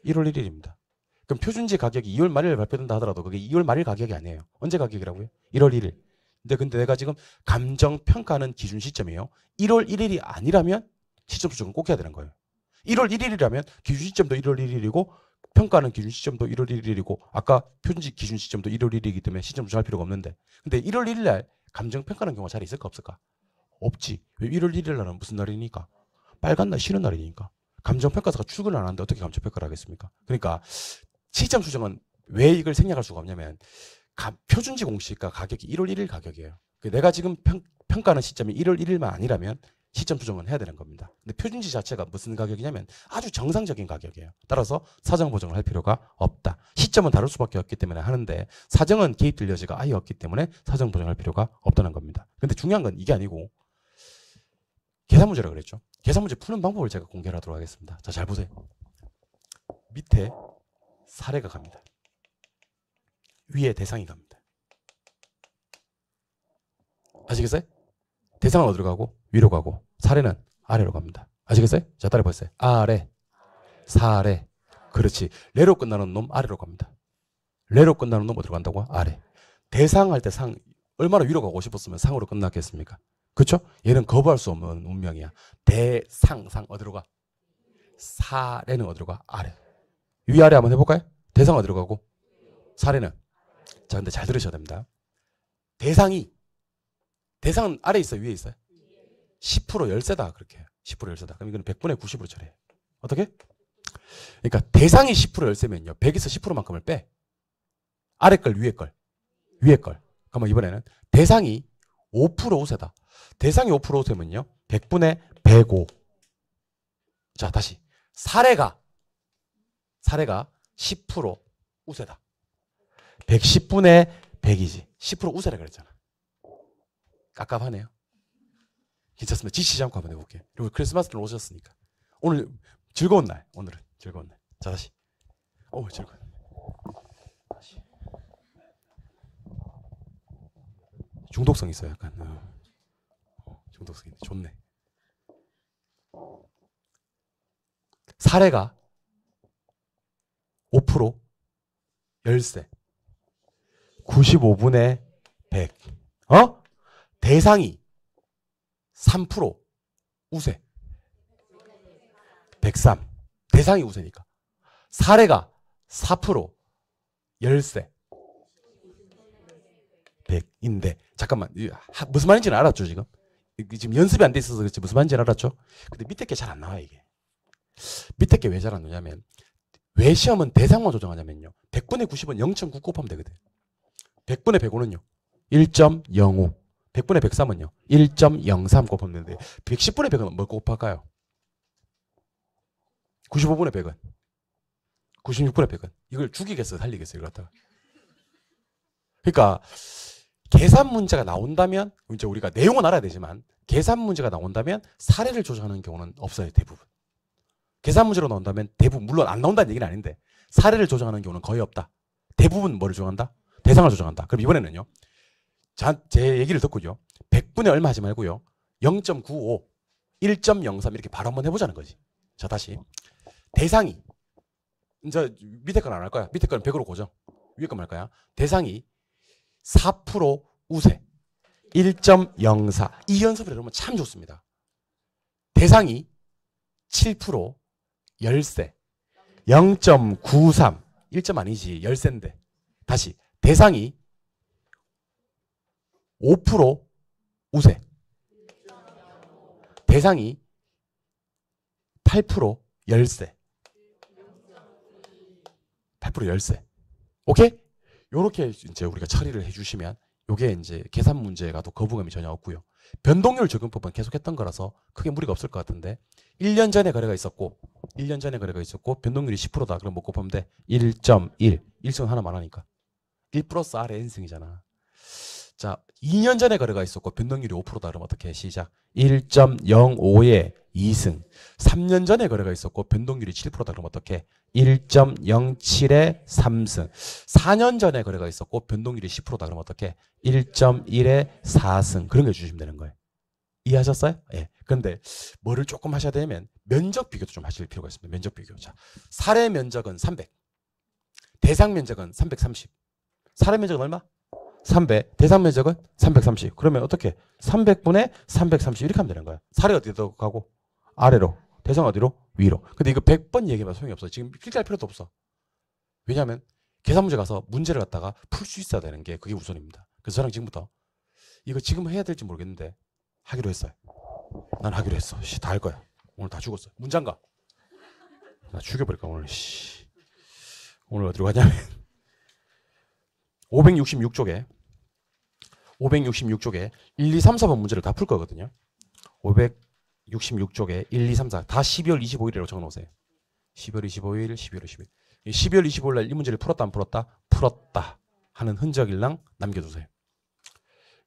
1월 1일입니다. 그럼 표준지 가격이 2월 말일 발표된다 하더라도 그게 2월 말일 가격이 아니에요. 언제 가격이라고요? 1월 1일. 근데 내가 지금 감정평가하는 기준 시점이에요. 1월 1일이 아니라면 시점 수정은 꼭 해야 되는 거예요. 1월 1일이라면 기준 시점도 1월 1일이고 평가하는 기준 시점도 1월 1일이고 아까 표준지 기준 시점도 1월 1일이기 때문에 시점 수정할 필요가 없는데 근데 1월 1일 날 감정평가하는 경우가 잘 있을까 없을까? 없지. 왜 1월 1일 날은 무슨 날이니까? 빨간 날 쉬는 날이니까. 감정평가사가 출근을 안 하는데 어떻게 감정평가를 하겠습니까? 그러니까 시점 수정은 왜 이걸 생략할 수가 없냐면 표준지 공시가 가격이 1월 1일 가격이에요. 내가 지금 평가하는 시점이 1월 1일만 아니라면 시점 수정은 해야 되는 겁니다. 근데 표준지 자체가 무슨 가격이냐면 아주 정상적인 가격이에요. 따라서 사정 보정을 할 필요가 없다. 시점은 다를 수밖에 없기 때문에 하는데 사정은 개입될 여지가 아예 없기 때문에 사정 보정할 필요가 없다는 겁니다. 근데 중요한 건 이게 아니고 계산 문제라고 그랬죠. 계산 문제 푸는 방법을 제가 공개를 하도록 하겠습니다. 자, 잘 보세요. 밑에 사례가 갑니다. 위에 대상이 갑니다. 아시겠어요? 대상은 어디로 가고 위로 가고 사례는 아래로 갑니다. 아시겠어요? 자, 따라 보세요. 아래, 사례. 그렇지. 레로 끝나는 놈 아래로 갑니다. 레로 끝나는 놈 어디로 간다고? 아래. 대상 할 때 상 얼마나 위로 가고 싶었으면 상으로 끝났겠습니까? 그렇죠? 얘는 거부할 수 없는 운명이야. 상 어디로 가? 사례는 어디로 가? 아래. 위아래 한번 해볼까요? 대상 어디로 가고? 사례는? 자, 근데 잘 들으셔야 됩니다. 대상은 아래 있어요? 위에 있어요? 10% 열세다. 그렇게 해요. 10% 열세다. 그럼 이거는 100분의 90으로 처리해요. 어떻게? 그러니까 대상이 10% 열세면요. 100에서 10%만큼을 빼. 아래 걸, 위에 걸. 위에 걸. 그러면 이번에는 대상이 5% 우세다. 대상이 5% 우세면요. 100분의 105. 자, 다시. 사례가 10% 우세다. 110분의 100이지. 10% 우세라 그랬잖아. 깝깝하네요. 괜찮습니다. 지치지 않고 한번 해볼게요. 그리고 크리스마스를 오셨으니까. 오늘 즐거운 날. 오늘은 즐거운 날. 자, 다시. 즐거운 날. 다시. 중독성 있어요. 약간. 중독성 있네. 좋네. 사례가 5% 열세 95분의 100 대상이 3% 우세 103 대상이 우세니까 사례가 4% 열세 100인데 잠깐만 무슨 말인지는 알았죠 지금? 지금 연습이 안 돼 있어서 그렇지 무슨 말인지는 알았죠? 근데 밑에 게 잘 안 나와 이게 밑에 게 왜 잘 안 나냐면 왜 시험은 대상만 조정하냐면요 100분의 90은 0.9 곱하면 되거든 100분의 105는요. 1.05. 100분의 103은요. 1.03 곱하면 되는데 110분의 100은 뭐 곱할까요? 95분의 100은 96분의 100은 이걸 죽이겠어요? 살리겠어요? 이걸 갖다가. 그러니까 계산 문제가 나온다면 이제 우리가 내용은 알아야 되지만 계산 문제가 나온다면 사례를 조정하는 경우는 없어요. 대부분. 계산 문제로 나온다면 대부분 물론 안 나온다는 얘기는 아닌데 사례를 조정하는 경우는 거의 없다. 대부분 뭐를 조정한다? 대상을 조정한다. 그럼 이번에는요. 제 얘기를 듣고요. 100분의 얼마 하지 말고요. 0.95, 1.03 이렇게 바로 한번 해보자는 거지. 자 다시. 대상이 이제 밑에 건 안 할 거야. 밑에 건 100으로 고정. 위에 건 말 거야. 대상이 4% 우세 1.04 이 연습을 해보면 참 좋습니다. 대상이 7% 열세 0.93 1점 아니지 열세인데 다시 대상이 5% 우세 대상이 8% 열세 8% 열세 오케이? 요렇게 이제 우리가 처리를 해주시면 요게 이제 계산 문제가 또 거부감이 전혀 없고요. 변동률 적용법은 계속 했던 거라서 크게 무리가 없을 것 같은데 1년 전에 거래가 있었고 변동률이 10%다. 그럼 뭐 곱하면 돼? 1.1 1승 하나만 하니까 1 플러스 R의 n승이잖아. 자 2년 전에 거래가 있었고 변동률이 5%다. 그럼 어떻게 해? 시작 1.05의 2승 3년 전에 거래가 있었고 변동률이 7%다. 그럼 어떻게 해? 1.07의 3승 4년 전에 거래가 있었고 변동률이 10%다. 그럼 어떻게 해? 1.1의 4승 그런 거 주시면 되는 거예요. 이해하셨어요? 예. 그런데 뭐를 조금 하셔야 되면 면적 비교도 좀 하실 필요가 있습니다. 면적 비교. 자, 사례 면적은 300. 대상 면적은 330. 사례 면적은 얼마? 300. 대상 면적은 330. 그러면 어떻게? 300분의 330 이렇게 하면 되는 거야. 사례 어디로 가고? 아래로. 대상 어디로? 위로. 근데 이거 100번 얘기해봐 소용이 없어. 지금 필기할 필요도 없어. 왜냐하면 계산 문제 가서 문제를 갖다가 풀 수 있어야 되는 게 그게 우선입니다. 그래서 저랑 지금부터 이거 지금 해야 될지 모르겠는데 하기로 했어요. 난 하기로 했어. 다 할 거야. 오늘 다 죽었어. 문장가. 나 죽여버릴까 오늘. 오늘 어디로 가냐면 566쪽에 1, 2, 3, 4번 문제를 다 풀 거거든요. 566쪽에 1, 2, 3, 4 다 12월 25일이라고 적어놓으세요. 12월 25일, 12월 20일. 12월 25일 날 이 문제를 풀었다 안 풀었다? 풀었다 하는 흔적일랑 남겨두세요.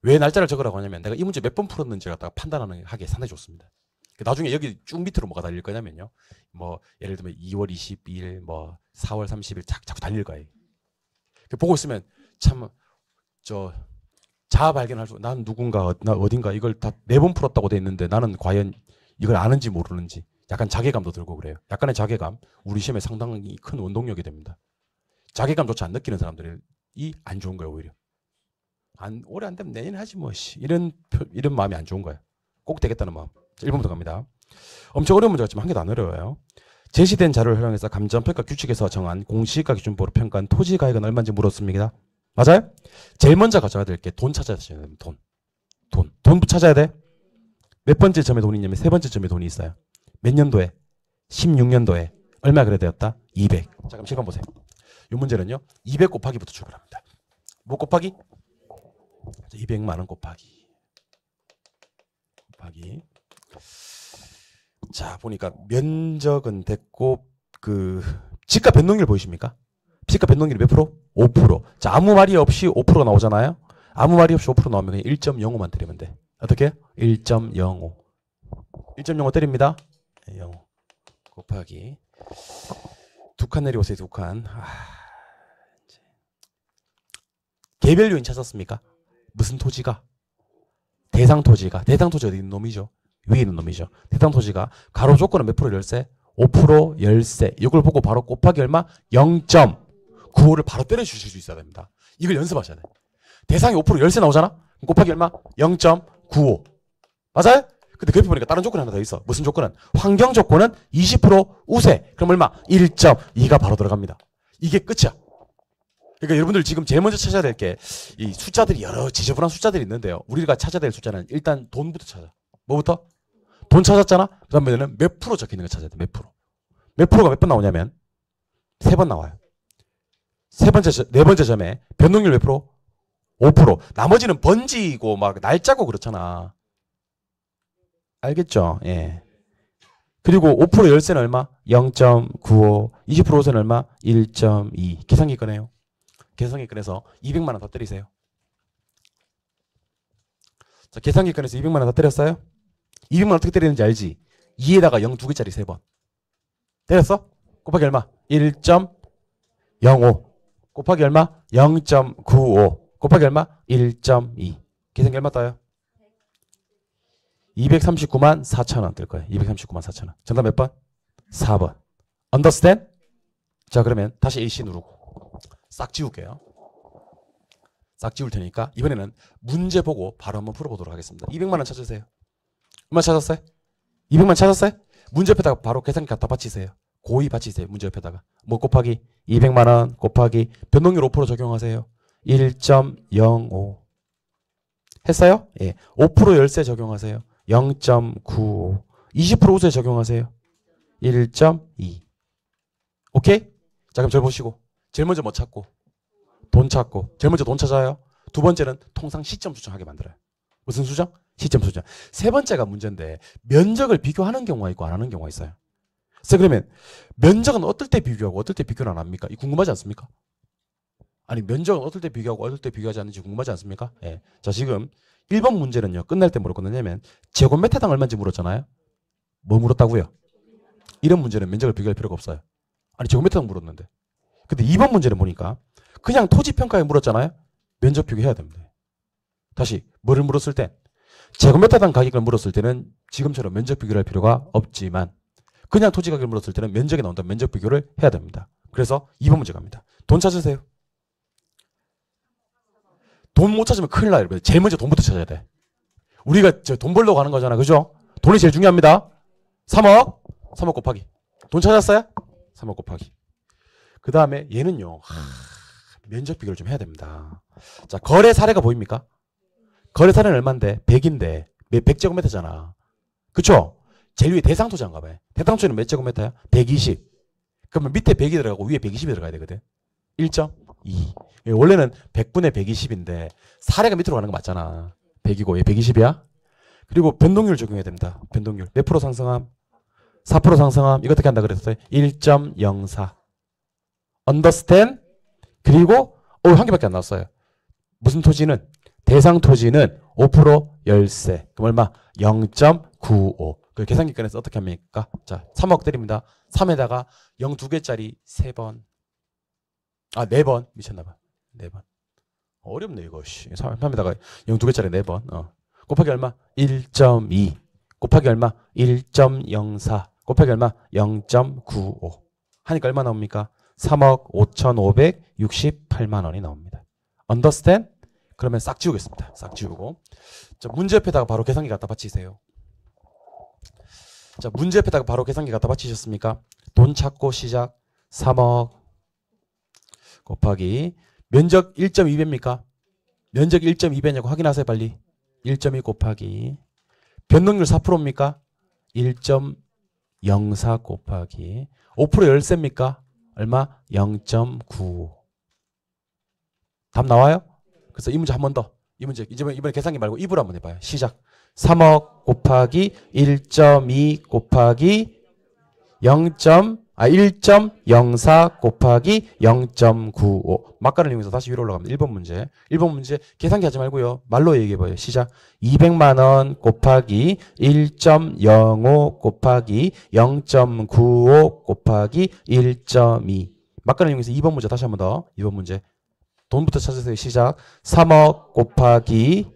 왜 날짜를 적으라고 하냐면 내가 이 문제 몇 번 풀었는지를 갖다가 판단하는 하기에 상당히 좋습니다. 나중에 여기 쭉 밑으로 뭐가 달릴 거냐면요. 뭐 예를 들면 2월 22일, 뭐 4월 30일 자꾸 달릴 거예요. 보고 있으면 참 자아 발견할 수. 난 누군가 나 어딘가 이걸 다 4번 풀었다고 돼 있는데 나는 과연 이걸 아는지 모르는지 약간 자괴감도 들고 그래요. 약간의 자괴감 우리 시험에 상당히 큰 원동력이 됩니다. 자괴감조차 안 느끼는 사람들이 안 좋은 거예요 오히려. 올해 안 되면 내년에 하지 뭐 이런 마음이 안 좋은 거예요. 꼭 되겠다는 마음. 1번부터 갑니다. 엄청 어려운 문제 같지만 한 개도 안 어려워요. 제시된 자료를 활용해서 감정평가 규칙에서 정한 공시지가 기준법으로 평가한 토지 가액은 얼마인지 물었습니다. 맞아요? 제일 먼저 가져야 될 게 돈 찾아야 됩니다. 돈 찾아야 돼. 몇 번째 점에 돈이 있냐면 세 번째 점에 돈이 있어요. 몇 년도에? 16년도에 얼마 거래되었다? 200. 자 그럼 시간 보세요. 이 문제는요. 200 곱하기부터 출발합니다. 뭐 곱하기? 200만 원 곱하기. 자 보니까 면적은 됐고 집값 변동률 보이십니까? 집값 변동률이 몇 프로? 5%. 자 아무 말이 없이 5%가 나오잖아요. 아무 말이 없이 5% 나오면 1.05만 때리면 돼. 어떻게? 1.05. 1.05 때립니다. 0 곱하기 두 칸 내려오세요. 두 칸. 개별 요인 찾았습니까? 무슨 토지가? 대상 토지가 어디 있는 놈이죠? 위에 있는 놈이죠. 대상 토지가 가로 조건은 몇 프로 열세? 5% 열세. 이걸 보고 바로 곱하기 얼마? 0.95를 바로 때려 주실 수 있어야 됩니다. 이걸 연습하셔야 돼. 대상이 5% 열세 나오잖아? 곱하기 얼마? 0.95. 맞아요? 근데 그 옆에 보니까 다른 조건이 하나 더 있어. 무슨 조건은? 환경 조건은 20% 우세. 그럼 얼마? 1.2가 바로 들어갑니다. 이게 끝이야. 그러니까 여러분들 지금 제일 먼저 찾아야 될 게 이 숫자들이 여러 지저분한 숫자들이 있는데요. 우리가 찾아야 될 숫자는 일단 돈부터 찾아. 뭐부터? 돈 찾았잖아? 그 다음에는 몇 프로 적혀 있는 거 찾아야 돼. 몇 프로. 몇 프로가 몇 번 나오냐면 3번 나와요. 네 번째 점에 변동률 몇 프로? 5%. 나머지는 번지고 막 날짜고 그렇잖아. 알겠죠? 예. 그리고 5% 열세는 얼마? 0.95. 20% 호세는 얼마? 1.2. 계산기 꺼내요. 계산기 꺼내서 200만 원 더 때리세요. 자, 계산기 꺼내서 200만 원 더 때렸어요? 200만 원 어떻게 때리는지 알지? 2에다가 0 2개짜리 3번. 때렸어? 곱하기 얼마? 1.05. 곱하기 얼마? 0.95. 곱하기 얼마? 1.2. 계산기 얼마 떠요? 239만 4천 원 뜰 거예요. 239만 4천 원. 정답 몇 번? 4번. Understand? 자, 그러면 다시 AC 누르고 싹 지울게요. 싹 지울 테니까 이번에는 문제 보고 바로 한번 풀어보도록 하겠습니다. 200만 원 찾으세요. 얼마 찾았어요? 200만 찾았어요? 문제 옆에다가 바로 계산기 갖다 받치세요. 고의 받치세요. 문제 옆에다가. 뭐 곱하기 200만 원 곱하기 변동률 5% 적용하세요. 1.05. 했어요? 예. 5% 열세 적용하세요. 0.95. 20% 우세 적용하세요. 1.2. 오케이? 자, 그럼 절 보시고. 제일 먼저 뭐 찾고? 돈 찾고. 제일 먼저 돈 찾아요. 두 번째는 통상 시점 수정하게 만들어요. 무슨 수정? 시점 수정. 세 번째가 문제인데 면적을 비교하는 경우가 있고 안 하는 경우가 있어요. 그래서 그러면 면적은 어떨 때 비교하고 어떨 때 비교는 안 합니까? 이 궁금하지 않습니까? 아니, 면적은 어떨 때 비교하고 어떨 때 비교하지 않는지 궁금하지 않습니까? 예. 자, 지금 1번 문제는요. 끝날 때 물었거든요. 제곱미터당 얼마인지 물었잖아요. 뭐 물었다고요? 이런 문제는 면적을 비교할 필요가 없어요. 아니, 제곱미터당 물었는데. 근데 2번 문제는 보니까 그냥 토지평가에 물었잖아요. 면적 비교해야 됩니다. 다시 뭐를 물었을 때? 제곱미터당 가격을 물었을 때는 지금처럼 면적 비교를 할 필요가 없지만 그냥 토지 가격을 물었을 때는 면적이 나온다면 면적 비교를 해야 됩니다. 그래서 2번 문제 갑니다. 돈 찾으세요. 돈 못 찾으면 큰일 나요. 제일 먼저 돈부터 찾아야 돼. 우리가 돈 벌려고 하는 거잖아. 그죠? 돈이 제일 중요합니다. 3억. 3억 곱하기. 돈 찾았어요? 3억 곱하기. 그 다음에 얘는요. 면적 비교를 좀 해야 됩니다. 자, 거래 사례가 보입니까? 거래 사례는 얼마인데? 100인데 100제곱미터잖아. 그쵸? 제일 위에 대상토지인가 봐요. 대상토지는 몇 제곱미터야? 120. 그러면 밑에 100이 들어가고 위에 120이 들어가야 되거든. 1.2. 원래는 100분의 120인데 사례가 밑으로 가는 거 맞잖아. 100이고 얘 120이야. 그리고 변동률 적용해야 됩니다. 변동률. 몇 프로 상승함? 4% 상승함. 이거 어떻게 한다 그랬어요? 1.04. Understand? 그리고 한 개밖에 안 나왔어요. 무슨 토지는? 대상 토지는 5% 열세. 그럼 얼마? 0.95. 그 계산기 꺼내서 어떻게 합니까? 자, 3억 때립니다. 3에다가 0 2개짜리 3번. 아, 4번. 미쳤나봐. 4번. 어렵네, 이거. 3에다가 0 2개짜리 4번. 곱하기 얼마? 1.2. 곱하기 얼마? 1.04. 곱하기 얼마? 0.95. 하니까 얼마 나옵니까? 3억 5,568만 원이 나옵니다. Understand? 그러면 싹 지우겠습니다. 싹 지우고. 자, 문제 옆에다가 바로 계산기 갖다 받치세요. 자, 문제 옆에다가 바로 계산기 갖다 받치셨습니까? 돈 찾고 시작. 3억 곱하기 면적 1.2배입니까? 면적 1.2배냐고 확인하세요, 빨리. 1.2 곱하기 변동률 4%입니까? 1.04 곱하기 5% 열세입니까? 얼마? 0.95. 답 나와요? 그래서 이 문제 한 번 더. 이 문제 이번에 계산기 말고 입으로 한번 해봐요. 시작. 3억 곱하기 1.2 곱하기 1.04 곱하기 0.95. 막간을 이용해서 다시 위로 올라갑니다. 1번 문제. 1번 문제 계산기 하지 말고요. 말로 얘기해봐요. 시작. 200만 원 곱하기 1.05 곱하기 0.95 곱하기 1.2. 막간을 이용해서 2번 문제 다시 한 번 더. 2번 문제. 돈부터 찾으세요. 시작. 3억 곱하기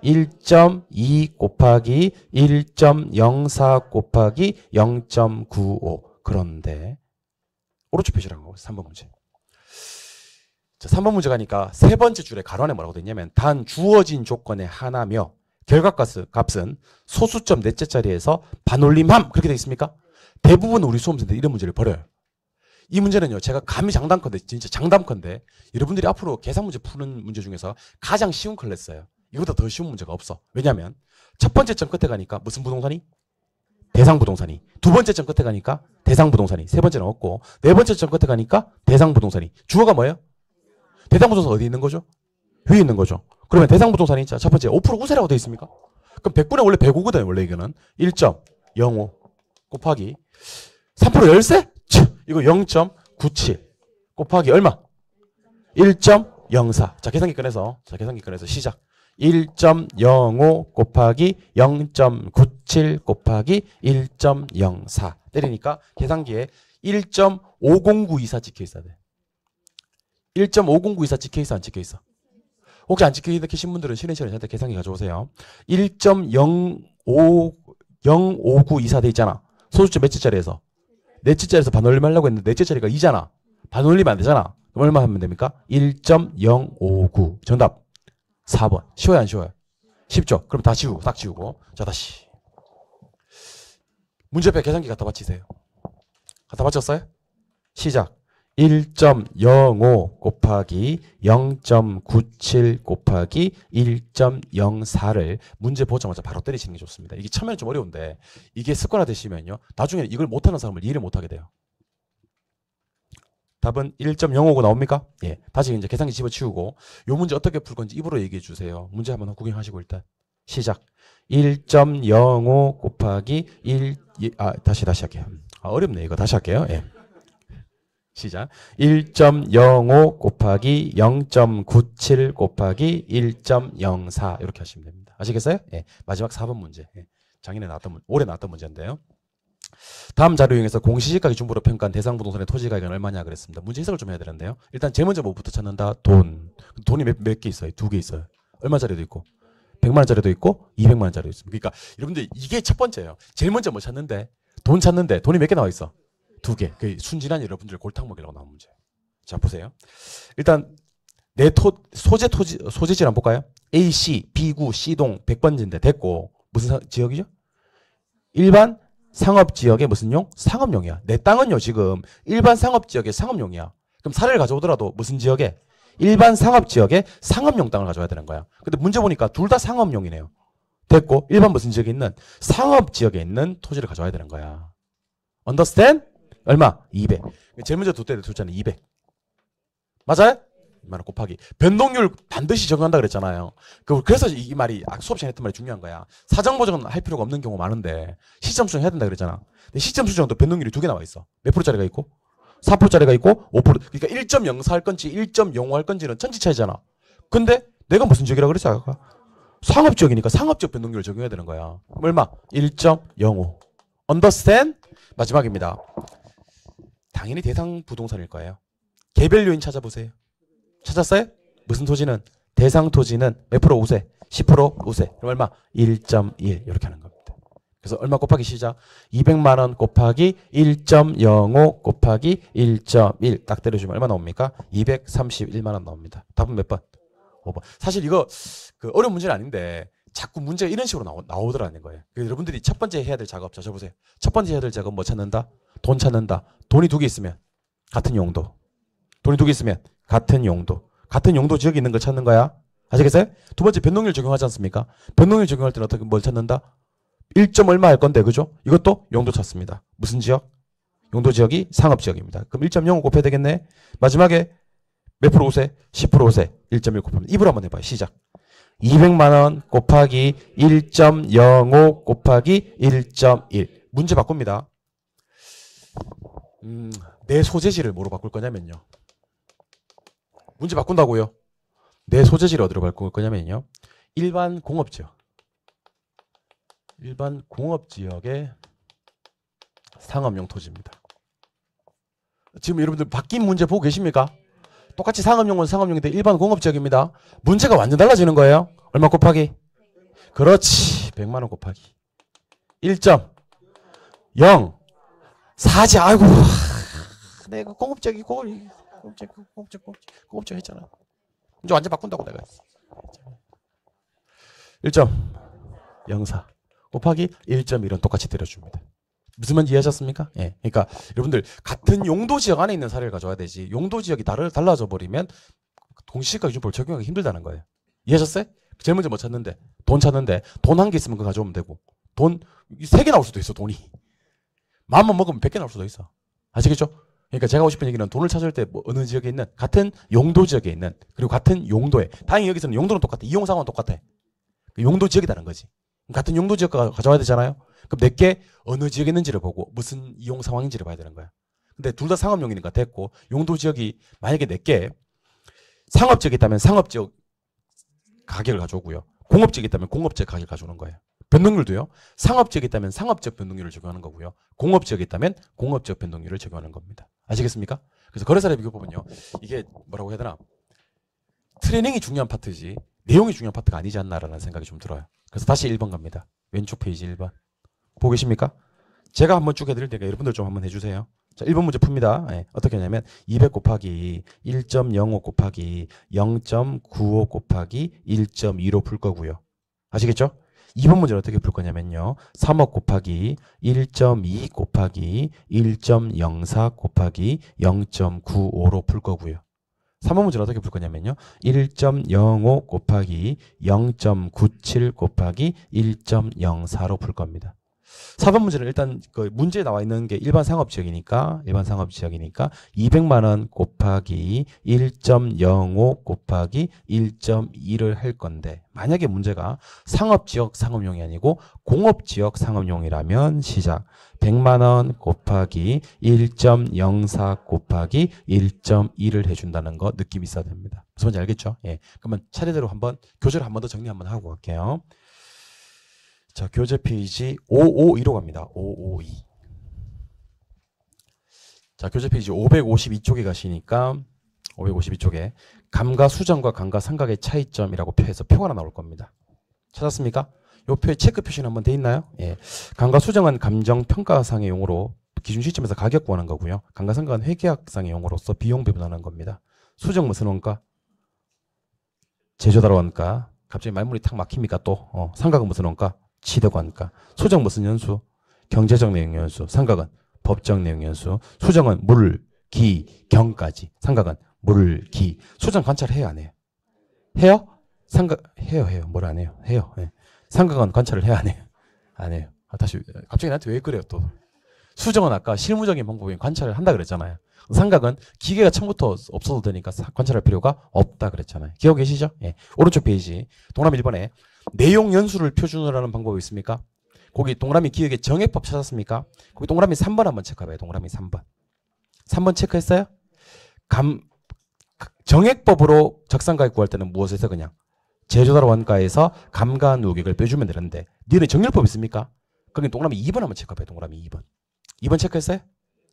1.2 곱하기 1.04 곱하기 0.95. 그런데 오른쪽 표시를 한 거고 3번 문제. 자, 3번 문제 가니까 세 번째 줄에 가로 안에 뭐라고 돼 있냐면 단 주어진 조건의 하나며 결과값은 소수점 넷째 자리에서 반올림함. 그렇게 돼 있습니까? 대부분 우리 수험생들 이런 문제를 버려요. 이 문제는요, 제가 감히 장담컨대, 진짜 장담컨대, 여러분들이 앞으로 계산 문제 푸는 문제 중에서 가장 쉬운 클래스예요. 이거보다 더 쉬운 문제가 없어. 왜냐면 첫 번째 점 끝에 가니까 무슨 부동산이? 대상 부동산이. 두 번째 점 끝에 가니까 대상 부동산이. 세 번째는 없고, 네 번째 점 끝에 가니까 대상 부동산이. 주어가 뭐예요? 대상 부동산 어디 있는 거죠? 위에 있는 거죠. 그러면 대상 부동산이 있자. 첫 번째 5% 우세라고 되어 있습니까? 그럼 100분의 원래 105거든. 원래 이거는 1.05 곱하기 3% 열세? 이거 0.97 곱하기 얼마? 1.04. 자, 계산기 꺼내서 시작. 1.05 곱하기 0.97 곱하기 1.04 때리니까 계산기에 1.50924 찍혀있어야 돼. 1.50924 찍혀있어 안 찍혀있어? 혹시 안 찍혀계신 분들은 쉬는 시간에 저한테 계산기 가져오세요. 1.050924 돼 있잖아. 소수점 몇 째짜리에서? 넷째짜리에서 반올림 하려고 했는데 넷째짜리가 2잖아. 반올리면 안 되잖아. 그럼 얼마 하면 됩니까? 1.059 정답 4번. 쉬워요 안 쉬워요? 쉽죠? 그럼 다 지우고 딱 지우고. 자 다시 문제표 계산기 갖다 바치세요. 갖다 바쳤어요? 시작. 1.05 곱하기 0.97 곱하기 1.04를 문제 보자마자 바로 때리시는 게 좋습니다. 이게 처음에는 좀 어려운데 이게 습관화 되시면요. 나중에 이걸 못하는 사람을 이해를 못하게 돼요. 답은 1.05고 나옵니까? 예. 다시 이제 계산기 집어치우고 요 문제 어떻게 풀 건지 입으로 얘기해 주세요. 문제 한번 구경하시고 일단 시작. 1.05 곱하기 다시 할게요. 어렵네 이거 다시 할게요. 예. 시작. 1.05 곱하기 0.97 곱하기 1.04 이렇게 하시면 됩니다. 아시겠어요? 예. 마지막 4번 문제. 예. 올해 나왔던 문제인데요. 다음 자료 이용해서 공시지가 기준부로 평가한 대상 부동산의 토지 가격은 얼마냐 그랬습니다. 문제 해석을 좀 해야 되는데요. 일단 제일 먼저 뭐부터 찾는다? 돈이 몇 개 있어요? 2개 있어요. 얼마짜리도 있고 100만 원짜리도 있고 200만 원짜리도 있습니다. 그러니까 여러분들 이게 첫 번째예요. 제일 먼저 뭐 찾는데? 돈 찾는데 돈이 몇 개 나와 있어? 2개. 그 순진한 여러분들 골탕 먹이려고 나온 문제. 자 보세요. 일단 내 소재지 한번 볼까요? AC, B구, C동 100번지인데 됐고 무슨 지역이죠? 일반 상업지역의 무슨 용? 상업용이야. 내 땅은요 지금 일반 상업지역의 상업용이야. 그럼 사례를 가져오더라도 무슨 지역에? 일반 상업지역의 상업용 땅을 가져와야 되는 거야. 근데 문제 보니까 둘 다 상업용이네요. 됐고 일반 무슨 지역에 있는? 상업지역에 있는 토지를 가져와야 되는 거야. Understand? 얼마? 200. 제일 먼저 둘째는 200. 맞아요? 2만원 곱하기. 변동률 반드시 적용한다 그랬잖아요. 그래서 이 말이 수업 시간에 했던 말이 중요한 거야. 사정 보정은 할 필요가 없는 경우가 많은데 시점 수정 해야 된다 그랬잖아. 근데 시점 수정도 변동률이 2개 나와 있어. 몇 프로짜리가 있고 4%짜리가 있고 5%. 그러니까 1.04 할 건지 1.05 할 건지는 천지 차이잖아. 근데 내가 무슨 지역이라고 그랬어 아까? 상업지역이니까 상업지역 변동률을 적용해야 되는 거야. 얼마? 1.05. Understand? 마지막입니다. 당연히 대상 부동산일 거예요. 개별 요인 찾아보세요. 찾았어요? 무슨 토지는? 대상 토지는 몇 프로 우세? 10% 우세. 그럼 얼마? 1.1 이렇게 하는 겁니다. 그래서 얼마 곱하기 시작? 200만 원 곱하기 1.05 곱하기 1.1 딱 때려주면 얼마 나옵니까? 231만 원 나옵니다. 답은 몇 번? 5번. 사실 이거 어려운 문제는 아닌데 자꾸 문제가 이런 식으로 나오더라는 거예요. 그래서 여러분들이 첫 번째 해야 될 작업 찾아보세요. 첫 번째 해야 될 작업 뭐 찾는다? 돈 찾는다. 돈이 2개 있으면 같은 용도. 돈이 2개 있으면 같은 용도. 같은 용도 지역에 있는 걸 찾는 거야. 아시겠어요? 두 번째 변동률 적용하지 않습니까? 변동률 적용할 때는 어떻게 뭘 찾는다? 1점 얼마 할 건데 그죠? 이것도 용도 찾습니다. 무슨 지역? 용도 지역이 상업지역입니다. 그럼 1.05 곱해야 되겠네. 마지막에 몇 프로 우세? 10% 우세. 1.1 곱하면 입으로 한번 해봐요. 시작. 200만 원 곱하기 1.05 곱하기 1.1. 문제 바꿉니다. 내 소재지를 뭐로 바꿀 거냐면요. 문제 바꾼다고요. 내 소재지를 어디로 바꿀 거냐면요. 일반 공업지역. 일반 공업지역의 상업용 토지입니다. 지금 여러분들 바뀐 문제 보고 계십니까? 똑같이 상업용은 상업용인데 일반 공업지역입니다. 문제가 완전 달라지는 거예요. 얼마 곱하기? 그렇지. 100만 원 곱하기 1.0 4지. 아이고 내가 공업지역이고 공업지역 했잖아. 이제 완전 바꾼다고 내가 했어. 1.04 곱하기 1.1은 똑같이 때려줍니다. 무슨 말인지 이해하셨습니까? 예. 그러니까 여러분들 같은 용도 지역 안에 있는 사례를 가져와야 되지 용도 지역이 달라져 버리면 동시가 기준법을 적용하기 힘들다는 거예요. 이해하셨어요? 제일 먼저 뭐 찾는데 돈 찾는데 돈 한 개 있으면 그거 가져오면 되고 돈 3개 나올 수도 있어. 돈이 마음만 먹으면 100개 나올 수도 있어. 아시겠죠? 그러니까 제가 하고 싶은 얘기는 돈을 찾을 때 뭐 어느 지역에 있는 같은 용도 지역에 있는 그리고 같은 용도에 다행히 여기서는 용도는 똑같아. 이용 상황은 똑같아. 용도 지역이 다른 거지. 같은 용도 지역 가져와야 되잖아요. 그럼 내게 어느 지역에 있는지를 보고 무슨 이용 상황인지를 봐야 되는 거야. 근데 둘 다 상업용이니까 됐고 용도 지역이 만약에 내게 상업 지역이 있다면 상업 지역 가격을 가져오고요. 공업 지역이 있다면 공업 지역 가격을 가져오는 거예요. 변동률도요. 상업 지역이 있다면 상업 지역 변동률을 적용하는 거고요. 공업 지역이 있다면 공업 지역 변동률을 적용하는 겁니다. 아시겠습니까? 그래서 거래사례 비교법은요. 이게 뭐라고 해야 되나? 트레이닝이 중요한 파트지 내용이 중요한 파트가 아니지 않나라는 생각이 좀 들어요. 그래서 다시 1번 갑니다. 왼쪽 페이지 1번. 보고 계십니까? 제가 한번 쭉 해드릴 테니까 여러분들 좀 한번 해주세요. 자, 1번 문제 풉니다. 네, 어떻게 하냐면 200 곱하기 1.05 곱하기 0.95 곱하기 1.25 풀 거고요. 아시겠죠? 2번 문제는 어떻게 풀 거냐면요. 3억 곱하기 1.2 곱하기 1.04 곱하기 0.95로 풀 거고요. 3번 문제는 어떻게 풀 거냐면요. 1.05 곱하기 0.97 곱하기 1.04로 풀 겁니다. 4번 문제는 일단 그 문제에 나와 있는 게 일반 상업지역이니까 200만 원 곱하기 1.05 곱하기 1.2를 할 건데 만약에 문제가 상업지역 상업용이 아니고 공업지역 상업용이라면 시작 100만 원 곱하기 1.04 곱하기 1.2를 해준다는 거 느낌 있어야 됩니다. 무슨 말인지 알겠죠? 예. 그러면 차례대로 한번 교재를 한 번 더 정리 한번 하고 갈게요. 자, 교재 페이지 552로 갑니다. 552. 자, 교재 페이지 552쪽에 가시니까 552쪽에 감가수정과 감가상각의 차이점이라고 표해서 표가 하나 나올 겁니다. 찾았습니까? 요 표에 체크 표시는 한번 돼 있나요? 예. 감가수정은 감정평가상의 용어로 기준 시점에서 가격 구하는 거고요. 감가상각은 회계학상의 용어로서 비용 배분하는 겁니다. 수정 무슨 원가? 제조다로 원가. 갑자기 말문이 탁 막힙니까 또? 상각은 무슨 원가? 취득원가. 수정 무슨 연수? 경제적 내용 연수. 상각은 법적 내용 연수. 수정은 물, 기, 경까지. 상각은 물, 기. 수정 관찰해요 안 해요? 해요? 상각 해요. 뭘 안 해요? 해요. 네. 상각은 관찰을 해요 안 해요? 안 해요. 다시 갑자기 나한테 왜 그래요 또? 수정은 아까 실무적인 방법인 관찰을 한다 그랬잖아요. 상각은 기계가 처음부터 없어도 되니까 관찰할 필요가 없다 그랬잖아요. 기억 계시죠? 예. 오른쪽 페이지 동그라미 1번에 내용 연수를 표준으로 하는 방법이 있습니까? 거기 동그라미 기억의 정액법 찾았습니까? 거기 동그라미 3번 한번 체크해봐요. 동그라미 3번. 3번 체크했어요? 정액법으로 적산가액 구할 때는 무엇에서 그냥 제조달 원가에서 감가 누객을 빼주면 되는데 니네 정률법 있습니까? 거기 동그라미 2번 한번 체크해봐요. 동그라미 2번. 2번 체크했어요?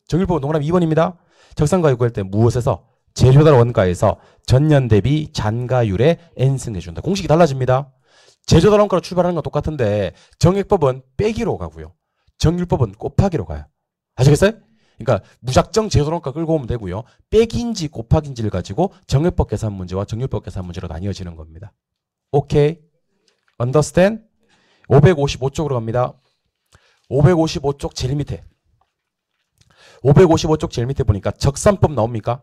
정률법은 동그라미 2번입니다. 적산가액 구할 때 무엇에서 제조달 원가에서 전년 대비 잔가율에 n승 해준다. 공식이 달라집니다. 제조달 원가로 출발하는 건 똑같은데 정액법은 빼기로 가고요. 정률법은 곱하기로 가요. 아시겠어요? 그러니까 무작정 제조달 원가 끌고 오면 되고요. 빼기인지 곱하기인지를 가지고 정액법 계산 문제와 정률법 계산 문제로 나뉘어지는 겁니다. 오케이? understand? 555쪽으로 갑니다. 555쪽 제일 밑에. 555쪽 제일 밑에 보니까 적산법 나옵니까?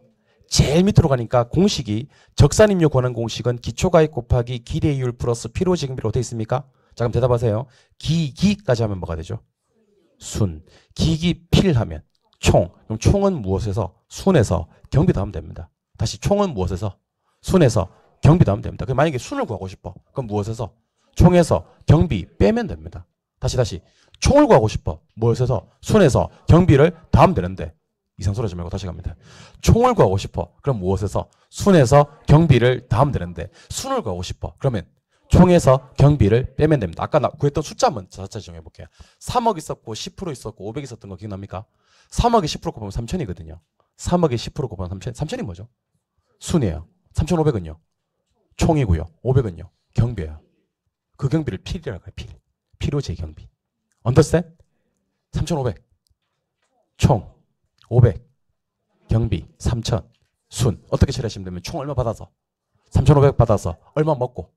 제일 밑으로 가니까 공식이 적산임료 권한 공식은 기초가액 곱하기 기대이율 플러스 필요지급비로 되어 있습니까? 자, 그럼 대답하세요. 기까지 하면 뭐가 되죠? 순. 기기 필하면 총. 그럼 총은 무엇에서? 순에서 경비 더하면 됩니다. 다시 총은 무엇에서? 순에서 경비 더하면 됩니다. 그럼 만약에 순을 구하고 싶어. 그럼 무엇에서? 총에서 경비 빼면 됩니다. 다시. 총을 구하고 싶어. 무엇에서? 순에서 경비를 더하면 되는데 이상 소리 하지 말고 다시 갑니다. 총을 구하고 싶어. 그럼 무엇에서? 순에서 경비를 더하면 되는데 순을 구하고 싶어. 그러면 총에서 경비를 빼면 됩니다. 아까 나 구했던 숫자 한번 자체 정해볼게요. 3억 있었고 10% 있었고 500 있었던 거 기억납니까? 3억에 10% 곱하면 3천이거든요. 3억에 10% 곱하면 3천. 3천이 뭐죠? 순이에요. 3,500은요? 총이고요. 500은요? 경비예요. 그 경비를 필이라고 해요. 필요제 경비. understand? 3,500 총 500 경비 3,000 순. 어떻게 처리하시면 되면 총 얼마 받아서 3,500 받아서 얼마 먹고가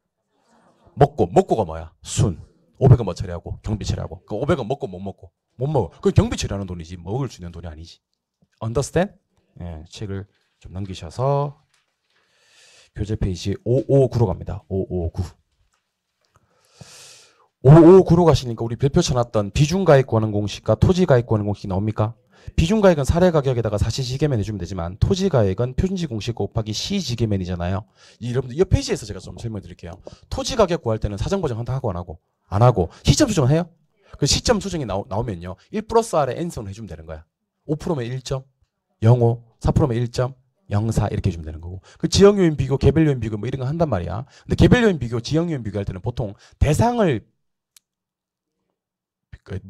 뭐야? 순. 500은 뭐 처리하고 경비 처리하고. 그 500은 먹고 못 먹어. 그 경비 처리하는 돈이지 먹을 수 있는 돈이 아니지. understand? 예, 책을 좀 넘기셔서 교재 페이지 559로 갑니다. 559. 559로 가시니까 우리 별표 쳐놨던 비중가액 구하는 공식과 토지가액 구하는 공식이 나옵니까? 비중가액은 사례가격에다가 사시지계면 해주면 되지만 토지가액은 표준지공시 곱하기 시지계면이잖아요. 여러분들 이 페이지에서 제가 좀 설명드릴게요. 토지가격 구할 때는 사정보정 한다 하고 안 하고 시점 수정은 해요. 그 시점 수정이 나오면요. 1 플러스 R에 N선을 해주면 되는 거야. 5%면 1.05, 4%면 1.04 이렇게 해주면 되는 거고. 그 지역요인 비교, 개별요인 비교 뭐 이런 거 한단 말이야. 근데 개별요인 비교, 지역요인 비교할 때는 보통 대상을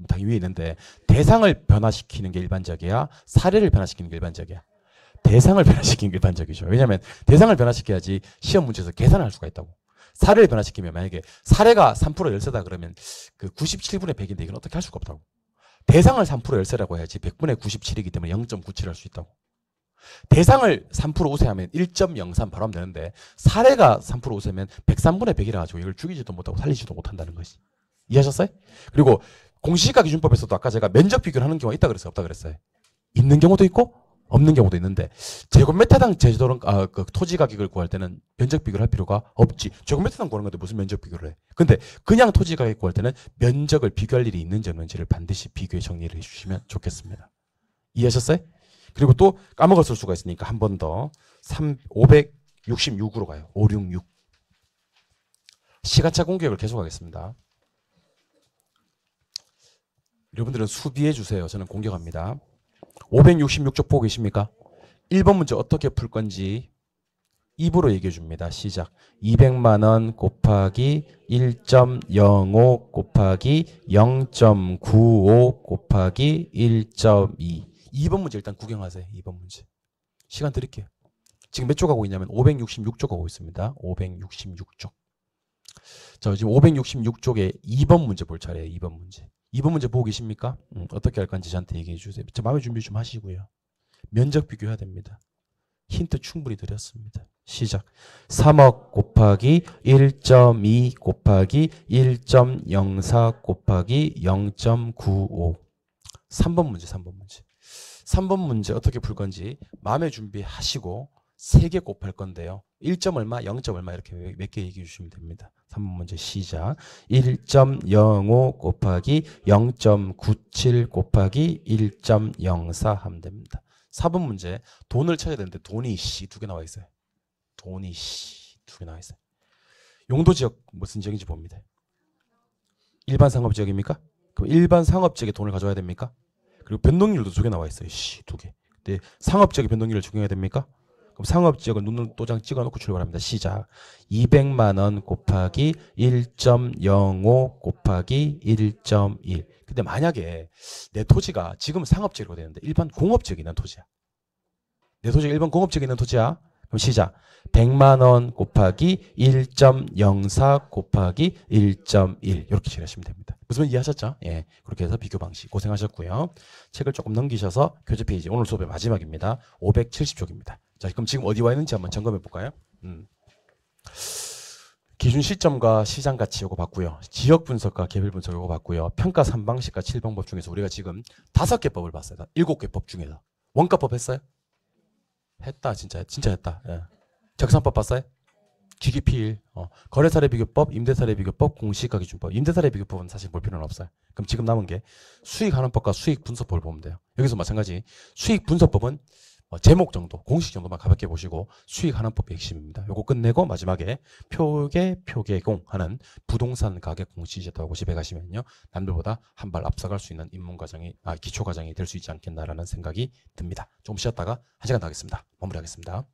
당연히 위에 있는데 대상을 변화시키는 게 일반적이야. 사례를 변화시키는 게 일반적이야. 대상을 변화시키는 게 일반적이죠. 왜냐하면 대상을 변화시켜야지 시험 문제에서 계산을 할 수가 있다고. 사례를 변화시키면 만약에 사례가 3% 열세다 그러면 그 97분의 100인데 이건 어떻게 할 수가 없다고. 대상을 3% 열세라고 해야지 100분의 97이기 때문에 0.97 할 수 있다고. 대상을 3% 우세하면 1.03 바로 하면 되는데 사례가 3% 우세면 103분의 100이라 가지고 이걸 죽이지도 못하고 살리지도 못한다는 것이. 이해하셨어요? 그리고 공시지가 기준법에서도 아까 제가 면적 비교를 하는 경우가 있다 그랬어요? 없다 그랬어요? 있는 경우도 있고 없는 경우도 있는데 제곱미터당 제도는 그 토지 가격을 구할 때는 면적 비교를 할 필요가 없지. 제곱미터당 구하는 건데 무슨 면적 비교를 해? 근데 그냥 토지 가격 구할 때는 면적을 비교할 일이 있는지 없는지를 반드시 비교에 정리를 해주시면 좋겠습니다. 이해하셨어요? 그리고 또 까먹었을 수가 있으니까 한 번 더 566으로 가요. 566 시간차 공격을 계속하겠습니다. 여러분들은 수비해 주세요. 저는 공격합니다. 566쪽 보고 계십니까? 1번 문제 어떻게 풀 건지 입으로 얘기해 줍니다. 시작. 200만 원 곱하기 1.05 곱하기 0.95 곱하기 1.2. 2번 문제 일단 구경하세요. 2번 문제. 시간 드릴게요. 지금 몇 쪽 하고 있냐면 566쪽 하고 있습니다. 566쪽. 자, 지금 566쪽에 2번 문제 볼 차례예요. 2번 문제. 2번 문제 보고 계십니까? 어떻게 할 건지 저한테 얘기해 주세요. 저 마음의 준비 좀 하시고요. 면적 비교해야 됩니다. 힌트 충분히 드렸습니다. 시작. 3억 곱하기 1.2 곱하기 1.04 곱하기 0.95. 3번 문제, 3번 문제. 3번 문제 어떻게 풀 건지 마음의 준비 하시고 3개 곱할 건데요. 1점 얼마, 0점 얼마 이렇게 몇 개 얘기해 주시면 됩니다. 3번 문제 시작. 1.05 곱하기 0.97 곱하기 1.04 하면 됩니다. 4번 문제 돈을 찾아야 되는데 돈이 두 개 나와 있어요. 돈이 두 개 나와 있어요. 용도 지역 무슨 지역인지 봅니다. 일반 상업 지역입니까? 그럼 일반 상업 지역에 돈을 가져와야 됩니까? 그리고 변동률도 2개 나와 있어요. 두 개. 근데 상업 지역의 변동률을 적용해야 됩니까? 그럼 상업 지역을 눈도장 찍어놓고 출발합니다. 시작. 200만 원 곱하기 1.05 곱하기 1.1. 근데 만약에 내 토지가 지금 상업 지역으로 되는데 일반 공업 지역에 있는 토지야. 내 토지가 일반 공업 지역에 있는 토지야. 그럼 시작. 100만 원 곱하기 1.04 곱하기 1.1 이렇게 칠하시면 됩니다. 무슨 말 이해하셨죠? 예, 그렇게 해서 비교 방식 고생하셨고요. 책을 조금 넘기셔서 교재 페이지 오늘 수업의 마지막입니다. 570쪽입니다. 자, 그럼 지금 어디 와 있는지 한번 점검해 볼까요? 기준 시점과 시장 가치 요거 봤고요. 지역 분석과 개별 분석 요거 봤고요. 평가 3방식과 7방법 중에서 우리가 지금 5개 법을 봤어요. 7개 법 중에서. 원가법 했어요? 했다. 진짜 했다. 예. 적산법 봤어요? 기기피일, 거래사례 비교법, 임대사례 비교법, 공시가 기준법. 임대사례 비교법은 사실 볼 필요는 없어요. 그럼 지금 남은 게 수익환원법과 수익분석법을 보면 돼요. 여기서 마찬가지 수익분석법은 제목 정도, 공식 정도만 가볍게 보시고 수익환원법이 핵심입니다. 요거 끝내고 마지막에 표계공 하는 부동산 가격 공시제도하고 집에 가시면요. 남들보다 한 발 앞서갈 수 있는 입문과정이, 기초과정이 될 수 있지 않겠나라는 생각이 듭니다. 조금 쉬었다가 1시간 더 하겠습니다. 마무리하겠습니다.